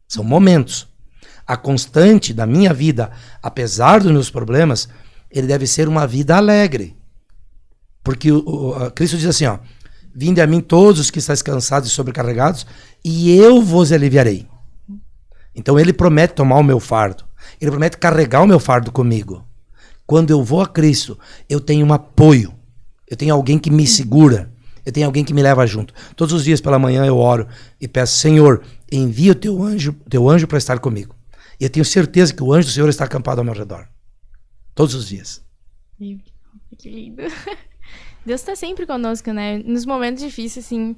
São momentos. A constante da minha vida, apesar dos meus problemas, ele deve ser uma vida alegre. Porque Cristo diz assim, ó, vinde a mim todos os que estáis cansados e sobrecarregados, e eu vos aliviarei. Então ele promete tomar o meu fardo. Ele promete carregar o meu fardo comigo. Quando eu vou a Cristo, eu tenho um apoio. Eu tenho alguém que me segura. Eu tenho alguém que me leva junto. Todos os dias pela manhã eu oro e peço, Senhor, envia o teu anjo para estar comigo. E eu tenho certeza que o anjo do Senhor está acampado ao meu redor. Todos os dias. Que lindo. Deus está sempre conosco, né? Nos momentos difíceis, assim,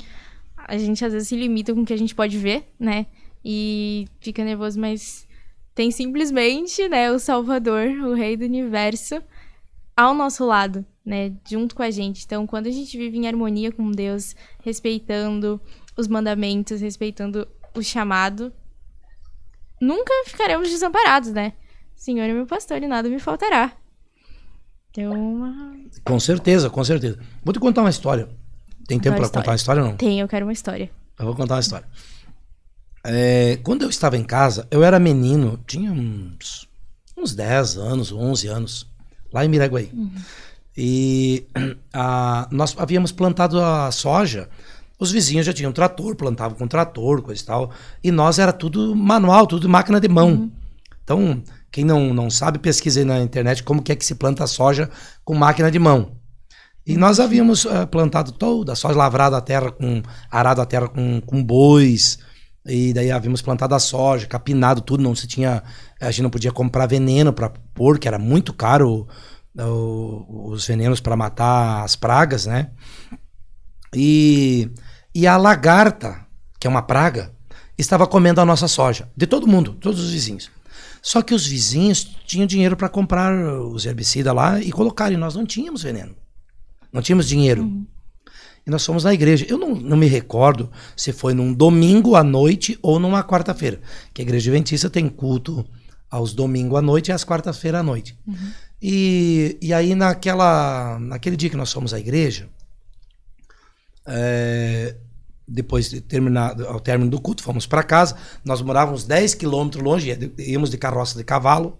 a gente às vezes se limita com o que a gente pode ver, né? E fica nervoso, mas tem simplesmente, né, o Salvador, o Rei do Universo, ao nosso lado, né? Junto com a gente. Então, quando a gente vive em harmonia com Deus, respeitando os mandamentos, respeitando o chamado, nunca ficaremos desamparados, né? O Senhor é meu pastor e nada me faltará. Então, Com certeza, com certeza. Vou te contar uma história. Tem tempo para contar uma história ou não? Tem, eu quero uma história. Eu vou contar uma história. Quando eu estava em casa, eu era menino, tinha uns 10 anos, 11 anos, lá em Miraguaí. E nós havíamos plantado a soja, os vizinhos já tinham trator, plantavam com trator, coisa e tal, e nós era tudo manual, tudo máquina de mão. Então, quem não sabe, pesquise aí na internet como que é que se planta a soja com máquina de mão. E nós havíamos plantado toda a soja, lavrado a terra, arado a terra com bois, e daí havíamos plantado a soja, capinado tudo, a gente não podia comprar veneno para pôr, que era muito caro os venenos para matar as pragas, né? E a lagarta, que é uma praga, estava comendo a nossa soja, de todo mundo, todos os vizinhos. Só que os vizinhos tinham dinheiro para comprar os herbicidas lá e colocar, e nós não tínhamos veneno. Não tínhamos dinheiro. E nós fomos na igreja. Eu não me recordo se foi num domingo à noite ou numa quarta-feira. Que a igreja adventista tem culto aos domingos à noite e às quartas-feiras à noite. E aí naquele dia que nós fomos à igreja, depois de ao término do culto, fomos para casa. Nós morávamos 10 quilômetros longe, íamos de carroça de cavalo.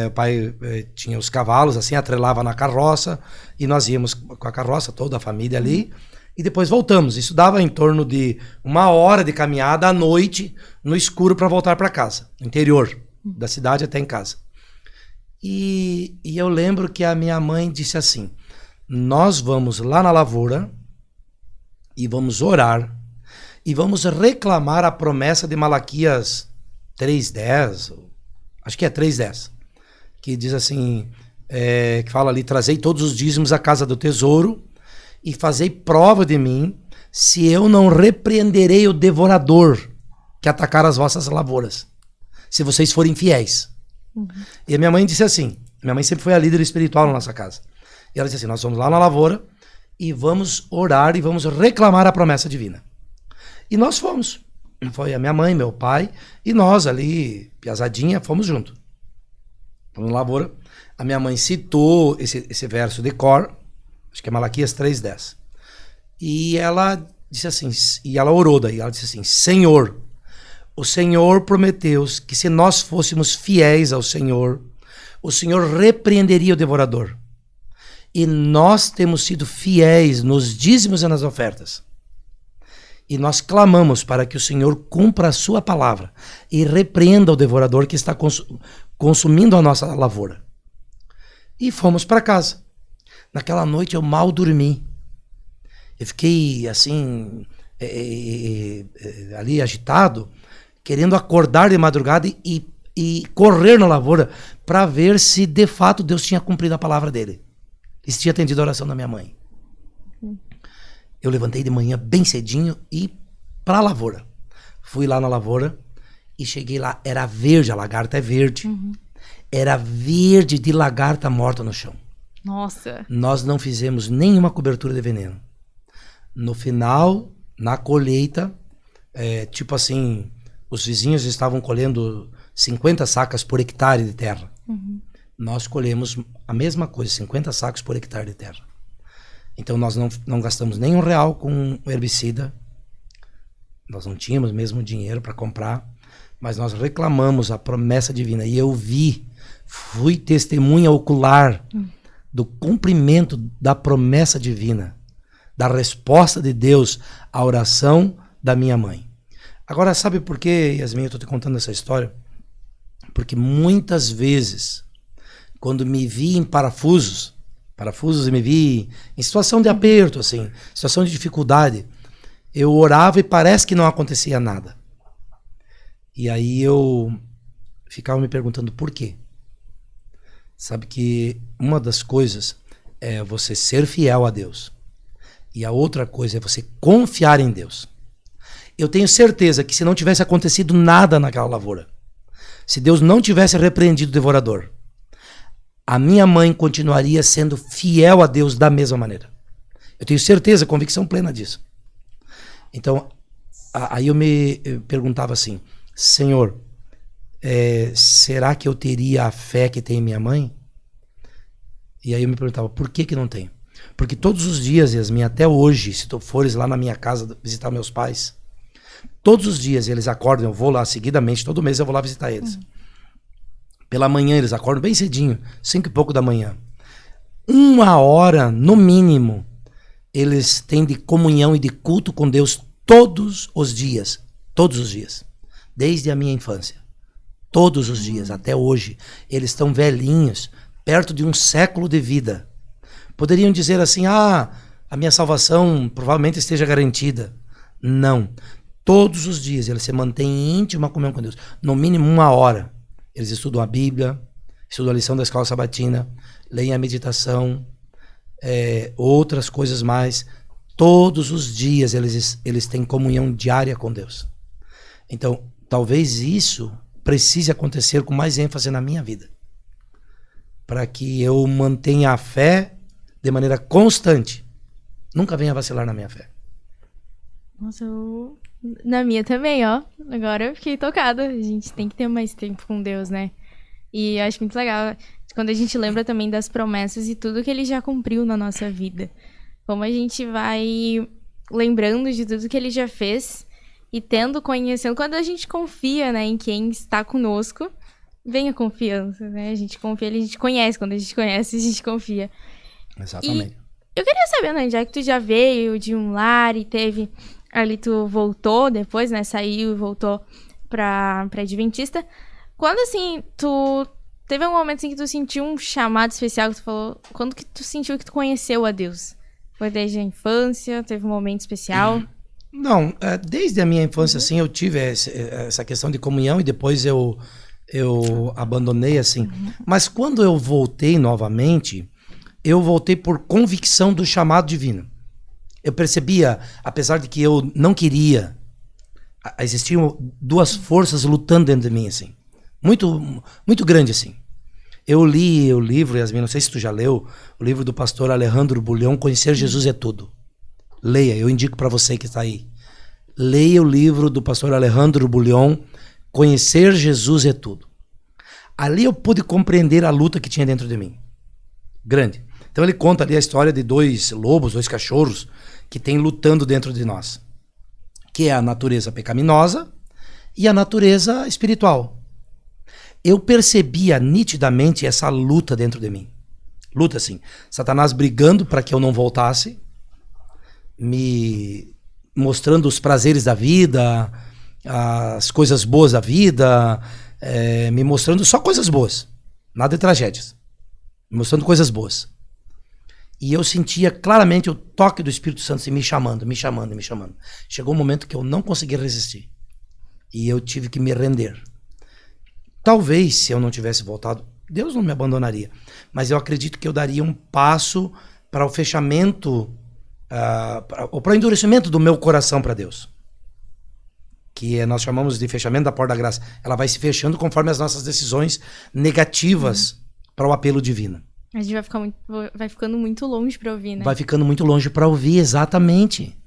O pai tinha os cavalos, assim, atrelava na carroça, e nós íamos com a carroça, toda a família ali, e depois voltamos. Isso dava em torno de 1 hora de caminhada à noite, no escuro, para voltar para casa, no interior da cidade até em casa. E eu lembro que a minha mãe disse assim, nós vamos lá na lavoura, e vamos orar, e vamos reclamar a promessa de Malaquias 3:10, acho que é 3:10, que diz assim, que fala ali, trazei todos os dízimos à casa do tesouro, e fazei prova de mim, se eu não repreenderei o devorador que atacar as vossas lavouras, se vocês forem fiéis. E a minha mãe disse assim, minha mãe sempre foi a líder espiritual na nossa casa, e ela disse assim, nós vamos lá na lavoura, e vamos orar e vamos reclamar a promessa divina. E nós fomos. Foi a minha mãe, meu pai, e nós ali, piazadinha, fomos juntos. Fomos na lavoura. A minha mãe citou esse verso de cor, acho que é Malaquias 3:10. E ela disse assim, e ela orou daí, ela disse assim, Senhor, o Senhor prometeu que se nós fôssemos fiéis ao Senhor, o Senhor repreenderia o devorador. E nós temos sido fiéis nos dízimos e nas ofertas. E nós clamamos para que o Senhor cumpra a sua palavra e repreenda o devorador que está consumindo a nossa lavoura. E fomos para casa. Naquela noite eu mal dormi. Eu fiquei assim, ali agitado, querendo acordar de madrugada e correr na lavoura para ver se de fato Deus tinha cumprido a palavra dele. E se tinha atendido a oração da minha mãe. Eu levantei de manhã bem cedinho e para a lavoura. Fui lá na lavoura e cheguei lá. Era verde, a lagarta é verde. Era verde de lagarta morta no chão. Nossa. Nós não fizemos nenhuma cobertura de veneno. No final, na colheita, tipo assim, os vizinhos estavam colhendo 50 sacas por hectare de terra. Nós colhemos a mesma coisa, 50 sacos por hectare de terra. Então nós não gastamos nem R$1 com herbicida. Nós não tínhamos mesmo dinheiro para comprar, mas nós reclamamos a promessa divina. E eu fui testemunha ocular do cumprimento da promessa divina, da resposta de Deus à oração da minha mãe. Agora, sabe por que, Yasmin, eu estou te contando essa história? Porque muitas vezes, quando me vi em parafusos, parafusos e me vi em situação de aperto, assim, situação de dificuldade. Eu orava e parece que não acontecia nada. E aí eu ficava me perguntando por quê. Sabe que uma das coisas é você ser fiel a Deus. E a outra coisa é você confiar em Deus. Eu tenho certeza que se não tivesse acontecido nada naquela lavoura, se Deus não tivesse repreendido o devorador, a minha mãe continuaria sendo fiel a Deus da mesma maneira. Eu tenho certeza, convicção plena disso. Então, aí eu me perguntava assim, Senhor, será que eu teria a fé que tem minha mãe? E aí eu me perguntava, por que não tenho? Porque todos os dias, Yasmin, até hoje, se tu fores lá na minha casa visitar meus pais, todos os dias eles acordam, eu vou lá seguidamente, todo mês eu vou lá visitar eles. Pela manhã eles acordam bem cedinho, 5 e pouco da manhã. 1 hora, no mínimo, eles têm de comunhão e de culto com Deus todos os dias. Todos os dias. Desde a minha infância. Todos os dias, até hoje. Eles estão velhinhos, perto de 1 século de vida. Poderiam dizer assim, a minha salvação provavelmente esteja garantida. Não. Todos os dias eles se mantêm em íntima comunhão com Deus. No mínimo 1 hora. Eles estudam a Bíblia, estudam a lição da escola sabatina, leem a meditação, outras coisas mais. Todos os dias eles têm comunhão diária com Deus. Então, talvez isso precise acontecer com mais ênfase na minha vida. Para que eu mantenha a fé de maneira constante. Nunca venha vacilar na minha fé. Nossa, na minha também, ó. Agora eu fiquei tocada. A gente tem que ter mais tempo com Deus, né? E eu acho muito legal quando a gente lembra também das promessas e tudo que Ele já cumpriu na nossa vida. Como a gente vai lembrando de tudo que Ele já fez e conhecendo. Quando a gente confia, né, em quem está conosco, vem a confiança, né? A gente confia, a gente conhece. Quando a gente conhece, a gente confia. Exatamente. E eu queria saber, né, já que tu já veio de um lar e teve... Ali tu voltou depois, né? Saiu e voltou pra Adventista. Quando, assim, tu... Teve algum momento assim que tu sentiu um chamado especial que tu falou... Quando que tu sentiu que tu conheceu a Deus? Foi desde a infância? Teve um momento especial? Não, desde a minha infância, assim, eu tive essa questão de comunhão e depois eu abandonei, assim. Mas quando eu voltei novamente, eu voltei por convicção do chamado divino. Eu percebia, apesar de que eu não queria, existiam 2 forças lutando dentro de mim, assim. Muito, muito grande, assim. Eu li o livro, Yasmin, não sei se tu já leu, o livro do pastor Alejandro Bulhão, Conhecer Jesus é Tudo. Leia, eu indico para você que está aí. Leia o livro do pastor Alejandro Bulhão, Conhecer Jesus é Tudo. Ali eu pude compreender a luta que tinha dentro de mim. Grande. Então ele conta ali a história de 2 lobos, 2 cachorros, que tem lutando dentro de nós. Que é a natureza pecaminosa e a natureza espiritual. Eu percebia nitidamente essa luta dentro de mim. Luta assim, Satanás brigando para que eu não voltasse, me mostrando os prazeres da vida, as coisas boas da vida, me mostrando só coisas boas, nada de tragédias, me mostrando coisas boas. E eu sentia claramente o toque do Espírito Santo assim, me chamando. Chegou um momento que eu não conseguia resistir. E eu tive que me render. Talvez, se eu não tivesse voltado, Deus não me abandonaria. Mas eu acredito que eu daria um passo para o fechamento, ou para o endurecimento do meu coração para Deus. Que nós chamamos de fechamento da porta da graça. Ela vai se fechando conforme as nossas decisões negativas para o apelo divino. A gente vai ficando muito longe para ouvir, né? Vai ficando muito longe para ouvir, exatamente.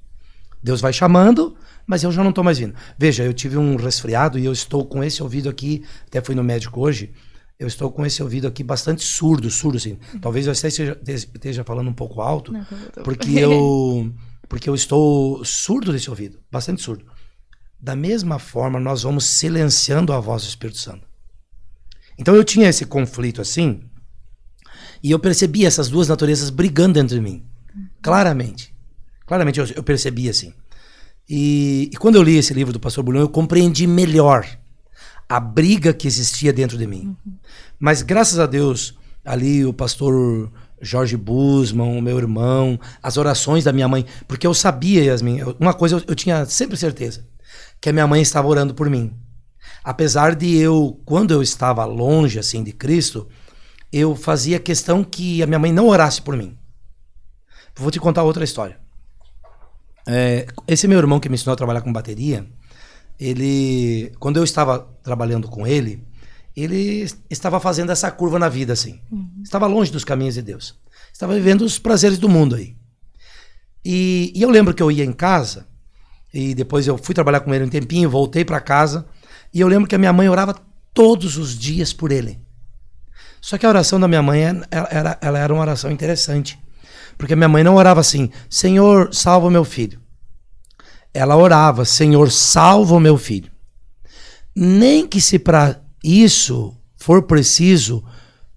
Deus vai chamando, mas eu já não estou mais vindo. Veja, eu tive um resfriado e eu estou com esse ouvido aqui, até fui no médico hoje, eu estou com esse ouvido aqui bastante surdo assim. Talvez eu esteja falando um pouco alto, não, porque eu estou surdo desse ouvido, bastante surdo. Da mesma forma, nós vamos silenciando a voz do Espírito Santo. Então eu tinha esse conflito assim, e eu percebi essas 2 naturezas brigando dentro de mim. Claramente. Claramente eu percebi assim. E quando eu li esse livro do pastor Bulhão, eu compreendi melhor a briga que existia dentro de mim. Mas graças a Deus, ali o pastor Jorge Busman, o meu irmão, as orações da minha mãe, porque eu sabia, Yasmin, uma coisa eu tinha sempre certeza, que a minha mãe estava orando por mim. Apesar de quando eu estava longe assim de Cristo, eu fazia questão que a minha mãe não orasse por mim. Vou te contar outra história. Esse meu irmão que me ensinou a trabalhar com bateria, quando eu estava trabalhando com ele estava fazendo essa curva na vida, assim. Estava longe dos caminhos de Deus. Estava vivendo os prazeres do mundo aí. E eu lembro que eu ia em casa, e depois eu fui trabalhar com ele um tempinho, voltei para casa, e eu lembro que a minha mãe orava todos os dias por ele. Só que a oração da minha mãe, ela era uma oração interessante. Porque a minha mãe não orava assim, Senhor, salva o meu filho. Ela orava, Senhor, salva o meu filho. Nem que se para isso for preciso,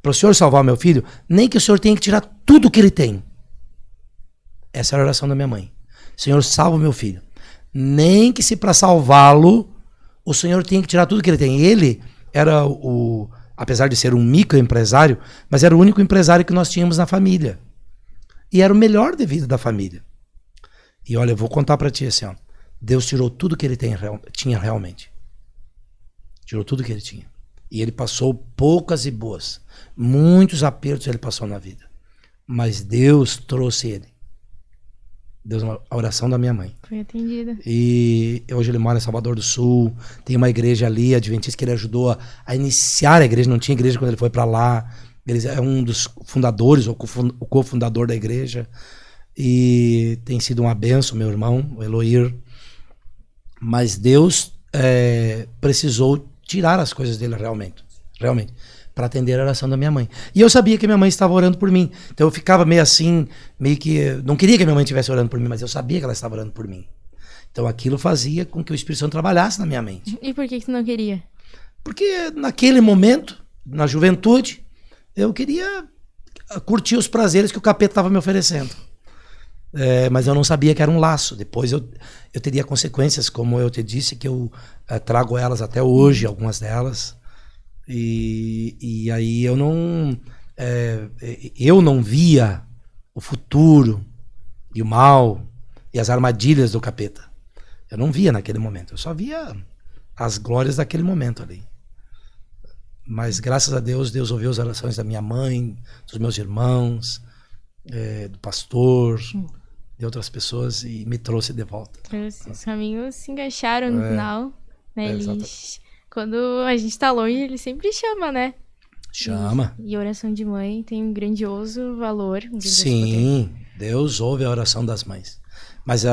para o Senhor salvar o meu filho, nem que o Senhor tenha que tirar tudo que ele tem. Essa era a oração da minha mãe. Senhor, salva o meu filho. Nem que se para salvá-lo, o Senhor tenha que tirar tudo que ele tem. Ele era apesar de ser um microempresário, mas era o único empresário que nós tínhamos na família. E era o melhor de vida da família. E olha, eu vou contar para ti assim, ó. Deus tirou tudo que ele tinha realmente. Tirou tudo que ele tinha. E ele passou poucas e boas. Muitos apertos ele passou na vida. Mas Deus trouxe ele. Deus, a oração da minha mãe. Foi atendida. E hoje ele mora em Salvador do Sul. Tem uma igreja ali, adventista, que ele ajudou a iniciar a igreja. Não tinha igreja quando ele foi para lá. Ele é um dos fundadores, ou o cofundador da igreja. E tem sido uma benção, meu irmão, o Eloir. Mas Deus precisou tirar as coisas dele realmente, para atender a oração da minha mãe. E eu sabia que minha mãe estava orando por mim. Então eu ficava meio assim, meio que... Não queria que minha mãe estivesse orando por mim, mas eu sabia que ela estava orando por mim. Então aquilo fazia com que o Espírito Santo trabalhasse na minha mente. E por que você não queria? Porque naquele momento, na juventude, eu queria curtir os prazeres que o capeta estava me oferecendo. Mas eu não sabia que era um laço. Depois eu teria consequências, como eu te disse, que eu trago elas até hoje, algumas delas. E aí eu não via o futuro e o mal e as armadilhas do capeta. Eu não via naquele momento. Eu só via as glórias daquele momento ali. Mas graças a Deus, Deus ouviu as orações da minha mãe, dos meus irmãos, do pastor, de outras pessoas, e me trouxe de volta. Os caminhos se encaixaram no final, né? Quando a gente tá longe, ele sempre chama, né? Chama. E oração de mãe tem um grandioso valor. Sim, Deus ouve a oração das mães. Mas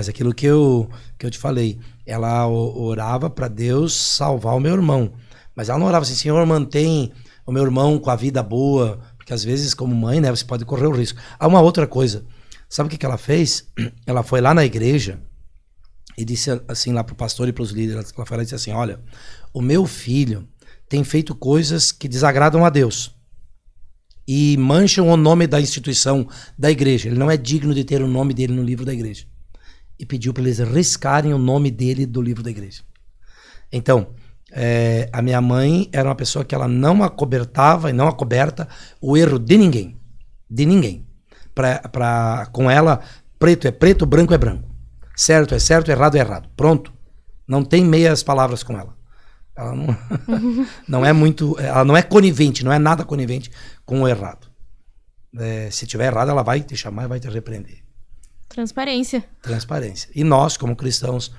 aquilo que eu te falei, ela orava para Deus salvar o meu irmão. Mas ela não orava assim, Senhor, mantém o meu irmão com a vida boa. Porque às vezes, como mãe, né, você pode correr o risco. Há uma outra coisa. Sabe o que ela fez? Ela foi lá na igreja e disse assim lá pro pastor e pros líderes, ela foi lá e disse assim, olha, o meu filho tem feito coisas que desagradam a Deus e mancham o nome da instituição, da igreja. Ele não é digno de ter o nome dele no livro da igreja. E pediu para eles riscarem o nome dele do livro da igreja. Então, a minha mãe era uma pessoa que ela não acobertava e não acoberta o erro de ninguém. De ninguém. Com ela, preto é preto, branco é branco. Certo é certo, errado é errado. Pronto. Não tem meias palavras com ela. Ela não é muito... Ela não é conivente, não é nada conivente com o errado. Se tiver errado, ela vai te chamar e vai te repreender. Transparência. E nós, como cristãos,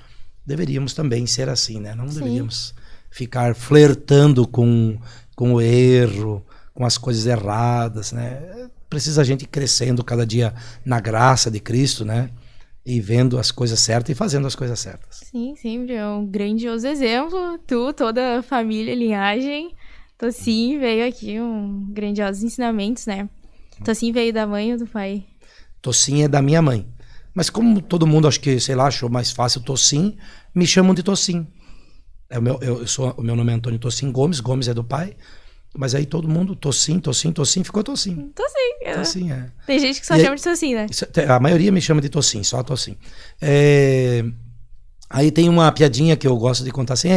deveríamos também ser assim, né? Não deveríamos ficar flertando com o erro, com as coisas erradas, né? Precisa a gente ir crescendo cada dia na graça de Cristo, né? E vendo as coisas certas e fazendo as coisas certas. Sim, sempre é um grandioso exemplo. Tu, toda a família, linhagem. Tocinho veio aqui, grandiosos ensinamentos, né? Tocinho veio da mãe ou do pai? Tocinho é da minha mãe. Mas como todo mundo, acho que, sei lá, achou mais fácil Tocinho, me chamam de Tocinho. O meu nome é Antônio Tocinho Gomes, Gomes é do pai. Mas aí todo mundo, Tocinho, ficou Tocinho. Tocinho, é. Tem gente que só chama de Tocinho, né? A maioria me chama de Tocinho, só Tocinho. Aí tem uma piadinha que eu gosto de contar assim,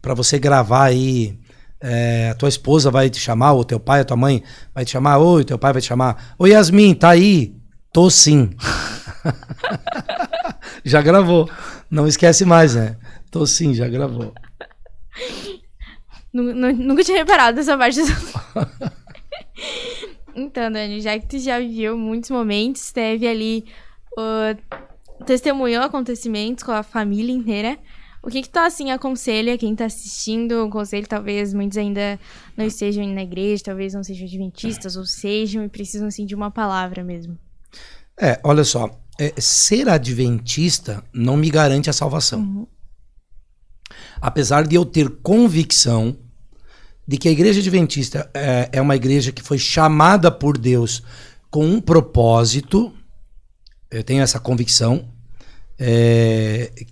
pra você gravar aí a tua esposa vai te chamar, ou teu pai, a tua mãe vai te chamar, oi, teu pai vai te chamar, oi Yasmin, tá aí? Tô sim. Já gravou. Não esquece mais, né? Tô sim, já gravou. Nunca tinha reparado essa parte. Então, Dani, já que tu já viveu muitos momentos, teve ali, testemunhou acontecimentos com a família inteira, o que tu, assim, aconselha quem tá assistindo? Um conselho, talvez muitos ainda não estejam indo na igreja, talvez não sejam adventistas, ou sejam, e precisam, assim, de uma palavra mesmo. Olha só, ser adventista não me garante a salvação. Uhum. Apesar de eu ter convicção de que a igreja adventista é uma igreja que foi chamada por Deus com um propósito, eu tenho essa convicção,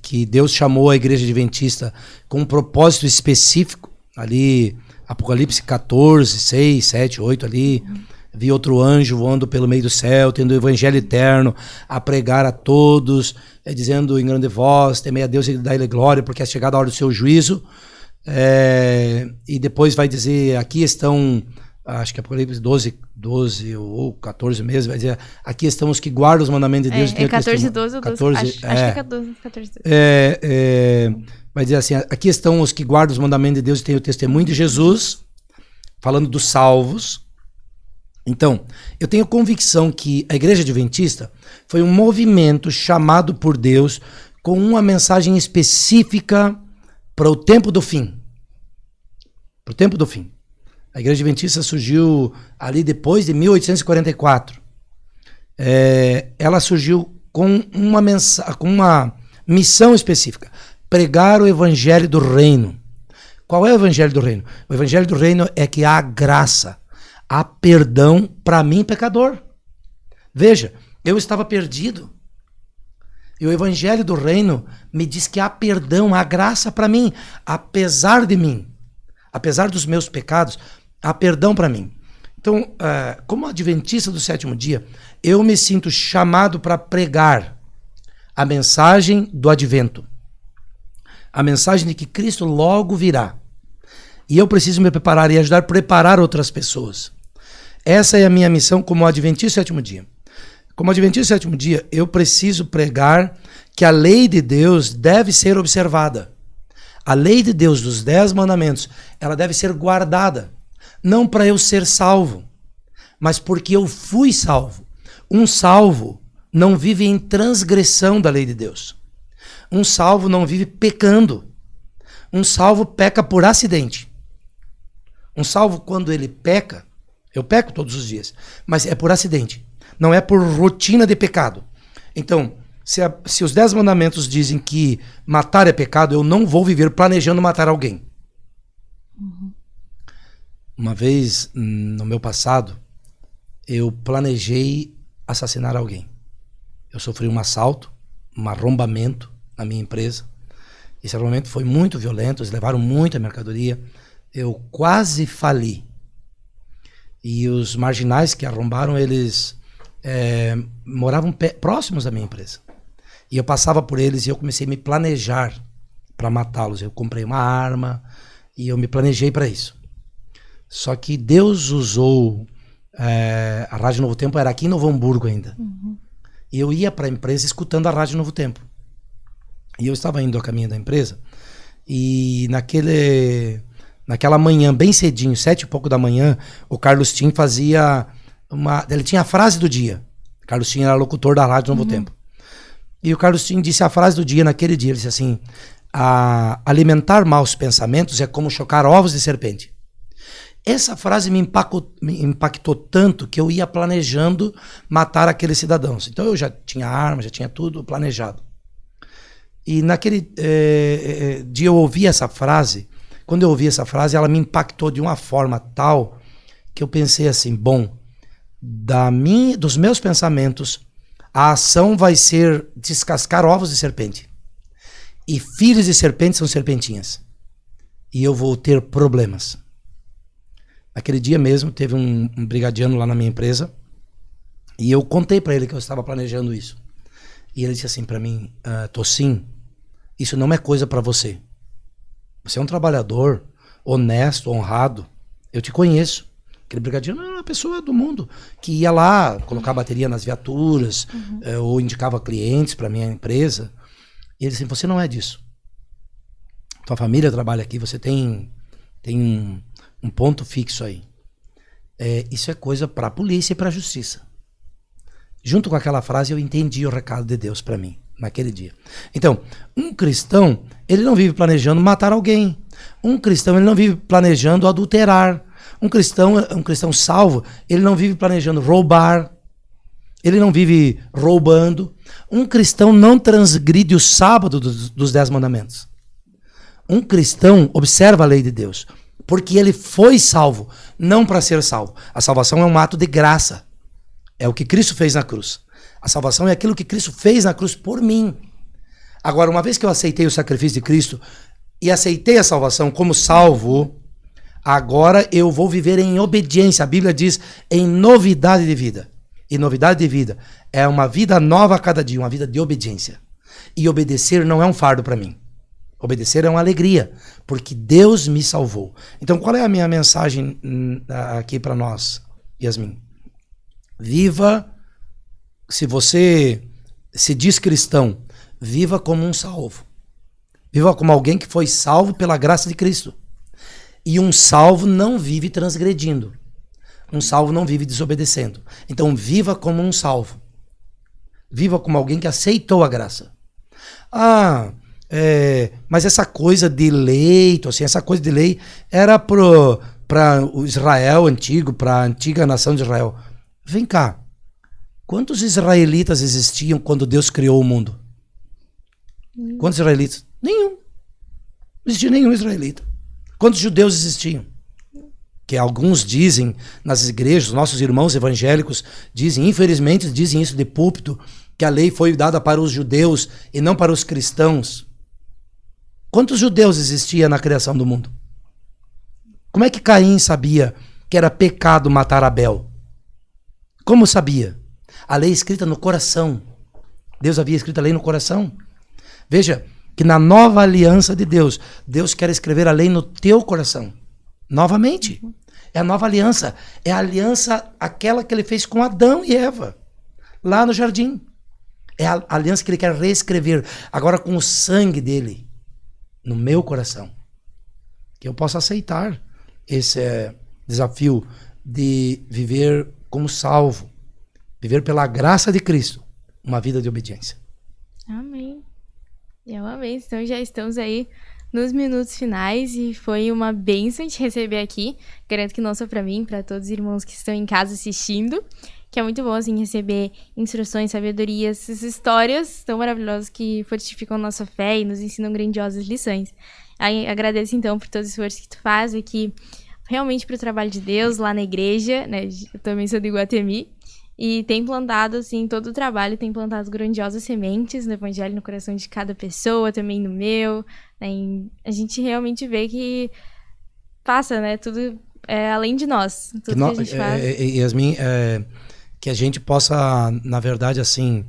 que Deus chamou a igreja adventista com um propósito específico, ali, Apocalipse 14, 6, 7, 8 ali, vi outro anjo voando pelo meio do céu, tendo o evangelho eterno, a pregar a todos, dizendo em grande voz, temei a Deus e dai-lhe glória, porque é chegada a hora do seu juízo. E depois vai dizer, aqui estão, acho que Apocalipse 12 ou 14 mesmo, vai dizer, aqui estão os que guardam os mandamentos de Deus. É 14, 12 ou 12, acho que é 14, 12. Vai dizer assim, aqui estão os que guardam os mandamentos de Deus e têm o testemunho de Jesus, falando dos salvos. Então, eu tenho convicção que a igreja adventista foi um movimento chamado por Deus com uma mensagem específica para o tempo do fim. Para o tempo do fim. A igreja adventista surgiu ali depois de 1844. Ela surgiu com uma missão específica. Pregar o evangelho do reino. Qual é o evangelho do reino? O evangelho do reino é que há graça, há perdão para mim, pecador. Veja, eu estava perdido. E o evangelho do reino me diz que há perdão, há graça para mim, apesar de mim. Apesar dos meus pecados, há perdão para mim. Então, como adventista do sétimo dia, eu me sinto chamado para pregar a mensagem do advento. A mensagem de que Cristo logo virá. E eu preciso me preparar e ajudar a preparar outras pessoas. Essa é a minha missão como adventista do sétimo dia. Como adventista do sétimo dia, eu preciso pregar que a lei de Deus deve ser observada. A lei de Deus dos 10 mandamentos, ela deve ser guardada. Não para eu ser salvo, mas porque eu fui salvo. Um salvo não vive em transgressão da lei de Deus. Um salvo não vive pecando. Um salvo peca por acidente. Um salvo, quando ele peca, eu peco todos os dias, mas é por acidente. Não é por rotina de pecado. Então, se os 10 mandamentos dizem que matar é pecado, eu não vou viver planejando matar alguém. Uhum. Uma vez, no meu passado, eu planejei assassinar alguém. Eu sofri um assalto, um arrombamento na minha empresa. Esse arrombamento foi muito violento, eles levaram muita mercadoria. Eu quase fali. E os marginais que arrombaram, eles moravam próximos da minha empresa. E eu passava por eles e eu comecei a me planejar para matá-los. Eu comprei uma arma e eu me planejei para isso. Só que Deus usou... a Rádio Novo Tempo era aqui em Novo Hamburgo ainda. Uhum. E eu ia para a empresa escutando a Rádio Novo Tempo. E eu estava indo a caminho da empresa e naquela manhã, bem cedinho, 7 e pouco da manhã, o Carlos Tim fazia ele tinha a frase do dia. O Carlos Tim era locutor da Rádio Novo Tempo. E o Carlos Tim disse a frase do dia naquele dia. Ele disse assim, alimentar maus pensamentos é como chocar ovos de serpente. Essa frase me impactou tanto que eu ia planejando matar aqueles cidadãos. Então eu já tinha arma, já tinha tudo planejado. E naquele dia eu ouvi essa frase. Quando eu ouvi essa frase, ela me impactou de uma forma tal que eu pensei assim, bom, dos meus pensamentos, a ação vai ser descascar ovos de serpente. E filhos de serpente são serpentinhas. E eu vou ter problemas. Naquele dia mesmo, teve um brigadiano lá na minha empresa, e eu contei para ele que eu estava planejando isso. E ele disse assim para mim, Tosim, isso não é coisa para você. Você é um trabalhador, honesto, honrado. Eu te conheço. Aquele brigadiano era uma pessoa do mundo que ia lá colocar bateria nas viaturas, ou indicava clientes para minha empresa. E ele disse, você não é disso. Tua família trabalha aqui, você tem um ponto fixo aí. Isso é coisa para a polícia e para a justiça. Junto com aquela frase, eu entendi o recado de Deus para mim, naquele dia. Então, um cristão, ele não vive planejando matar alguém. Um cristão, ele não vive planejando adulterar. Um cristão salvo, ele não vive planejando roubar. Ele não vive roubando. Um cristão não transgride o sábado dos 10 mandamentos. Um cristão observa a lei de Deus, porque ele foi salvo, não para ser salvo. A salvação é um ato de graça. É o que Cristo fez na cruz. A salvação é aquilo que Cristo fez na cruz por mim. Agora, uma vez que eu aceitei o sacrifício de Cristo e aceitei a salvação como salvo, agora eu vou viver em obediência. A Bíblia diz em novidade de vida. E novidade de vida é uma vida nova a cada dia, uma vida de obediência. E obedecer não é um fardo para mim. Obedecer é uma alegria, porque Deus me salvou. Então, qual é a minha mensagem aqui para nós, Yasmin? Viva, se você se diz cristão, viva como um salvo. Viva como alguém que foi salvo pela graça de Cristo. E um salvo não vive transgredindo. Um salvo não vive desobedecendo. Então, viva como um salvo. Viva como alguém que aceitou a graça. Mas essa coisa de lei, essa coisa de lei era para o Israel antigo, para a antiga nação de Israel. Vem cá, quantos israelitas existiam quando Deus criou o mundo? Quantos israelitas? Nenhum. Não existia nenhum israelita. Quantos judeus existiam? Que alguns dizem nas igrejas, nossos irmãos evangélicos dizem, infelizmente dizem isso de púlpito, que a lei foi dada para os judeus e não para os cristãos. Quantos judeus existia na criação do mundo? Como é que Caim sabia que era pecado matar Abel? Como sabia? A lei escrita no coração. Deus havia escrito a lei no coração. Veja que na nova aliança de Deus, Deus quer escrever a lei no teu coração. Novamente. É a nova aliança. É a aliança aquela que ele fez com Adão e Eva. Lá no jardim. É a aliança que ele quer reescrever. Agora com o sangue dele. No meu coração. Que eu possa aceitar esse desafio de viver como salvo. Viver pela graça de Cristo. Uma vida de obediência. Amém. Eu amei. Então já estamos aí nos minutos finais e foi uma bênção te receber aqui. Garanto que não só para mim, para todos os irmãos que estão em casa assistindo. Que é muito bom, assim, receber instruções, sabedorias, essas histórias tão maravilhosas que fortificam nossa fé e nos ensinam grandiosas lições. Aí, agradeço, então, por todo o esforço que tu faz aqui, realmente para o trabalho de Deus lá na igreja, né? Eu também sou do Iguatemi. E tem plantado, assim, todo o trabalho, tem plantado grandiosas sementes no evangelho, no coração de cada pessoa, também no meu. Né? A gente realmente vê que passa, né? Tudo além de nós. Tudo que a gente faz. Yasmin, que a gente possa, na verdade, assim,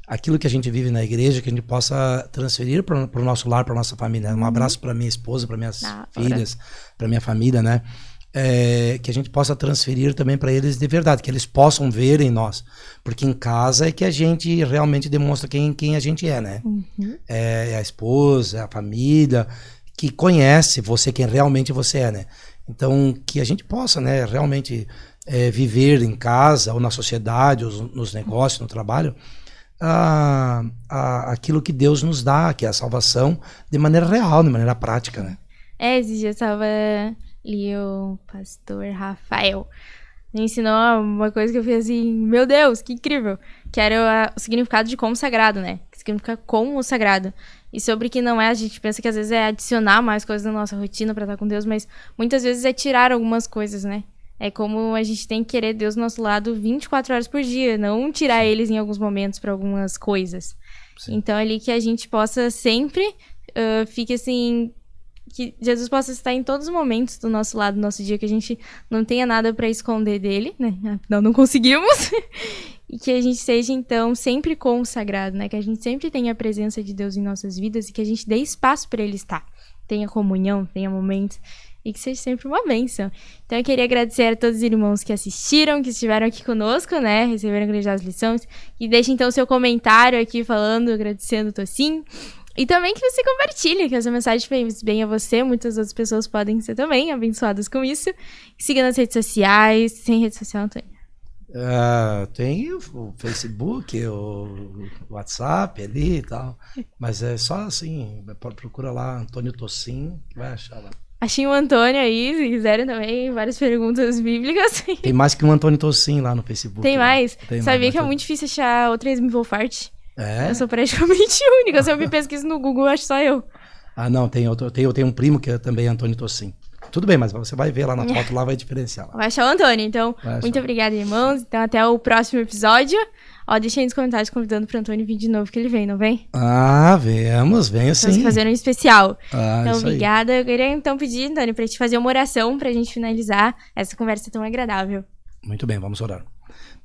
aquilo que a gente vive na igreja, que a gente possa transferir para o nosso lar, para nossa família. Um abraço para minha esposa, para minhas filhas, para minha família, né? Que a gente possa transferir também para eles de verdade, que eles possam ver em nós. Porque em casa é que a gente realmente demonstra quem a gente é, né? É a esposa, é a família, que conhece você, quem realmente você é, né? Então, que a gente possa, né, realmente viver em casa, ou na sociedade, ou nos negócios, no trabalho, aquilo que Deus nos dá, que é a salvação, de maneira real, de maneira prática, né? Esses dias eu estava ali, o pastor Rafael me ensinou uma coisa que eu fiz assim, meu Deus, que incrível, que era o significado de consagrado, né? Que significa como sagrado. E sobre que não é, a gente pensa que às vezes é adicionar mais coisas na nossa rotina pra estar com Deus, mas muitas vezes é tirar algumas coisas, né? É como a gente tem que querer Deus do nosso lado 24 horas por dia, não tirar eles em alguns momentos pra algumas coisas. Sim. Então, ali que a gente possa sempre, fique assim, que Jesus possa estar em todos os momentos do nosso lado, do nosso dia, que a gente não tenha nada pra esconder dele, né? Afinal, não conseguimos. E que a gente seja, então, sempre consagrado, né? Que a gente sempre tenha a presença de Deus em nossas vidas e que a gente dê espaço pra ele estar. Tenha comunhão, tenha momentos. e que seja sempre uma bênção. Então eu queria agradecer a todos os irmãos que assistiram, que estiveram aqui conosco, né, receberam acreditadas lições, e deixe então seu comentário aqui falando, agradecendo o Tocim. E também que você compartilhe, que essa mensagem fez bem a você. Muitas outras pessoas podem ser também abençoadas com isso. Siga nas redes sociais. Sem rede social, Antônio? Tem o Facebook, o WhatsApp ali e tal. Mas é só assim, procura lá Antônio Tocim, que vai achar lá. Achei o Antônio aí, se quiserem também, várias perguntas bíblicas. Tem mais que um Antônio Tocim lá no Facebook. Tem mais? Tem Sabia mais, que é muito difícil achar outra ex-Mivo Forte? É? Eu sou praticamente única. Se eu me pesquiso no Google, acho só eu. Não, eu tenho um primo que é também Antônio Tocim. Tudo bem, mas você vai ver lá na foto, lá vai diferenciar. Lá. Vai achar o Antônio. Então, muito obrigada, irmãos. Então, até o próximo episódio. Deixa aí nos comentários convidando pro Antônio vir de novo, que ele vem, não vem? Venha sim. Vamos fazer um especial. Então, obrigada. Eu queria então pedir, Antônio, pra te fazer uma oração pra gente finalizar essa conversa tão agradável. Muito bem, vamos orar.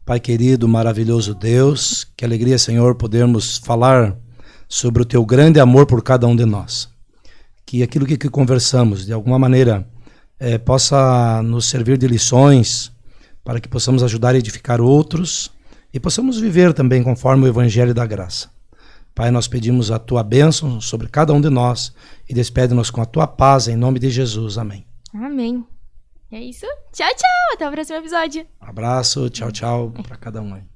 Pai querido, maravilhoso Deus, que alegria, Senhor, podermos falar sobre o Teu grande amor por cada um de nós. Que aquilo que conversamos, de alguma maneira, possa nos servir de lições para que possamos ajudar a edificar outros e possamos viver também conforme o Evangelho da Graça. Pai, nós pedimos a Tua bênção sobre cada um de nós e despede-nos com a Tua paz, em nome de Jesus. Amém. Amém. É isso. Tchau, tchau. Até o próximo episódio. Abraço, tchau, tchau para cada um aí.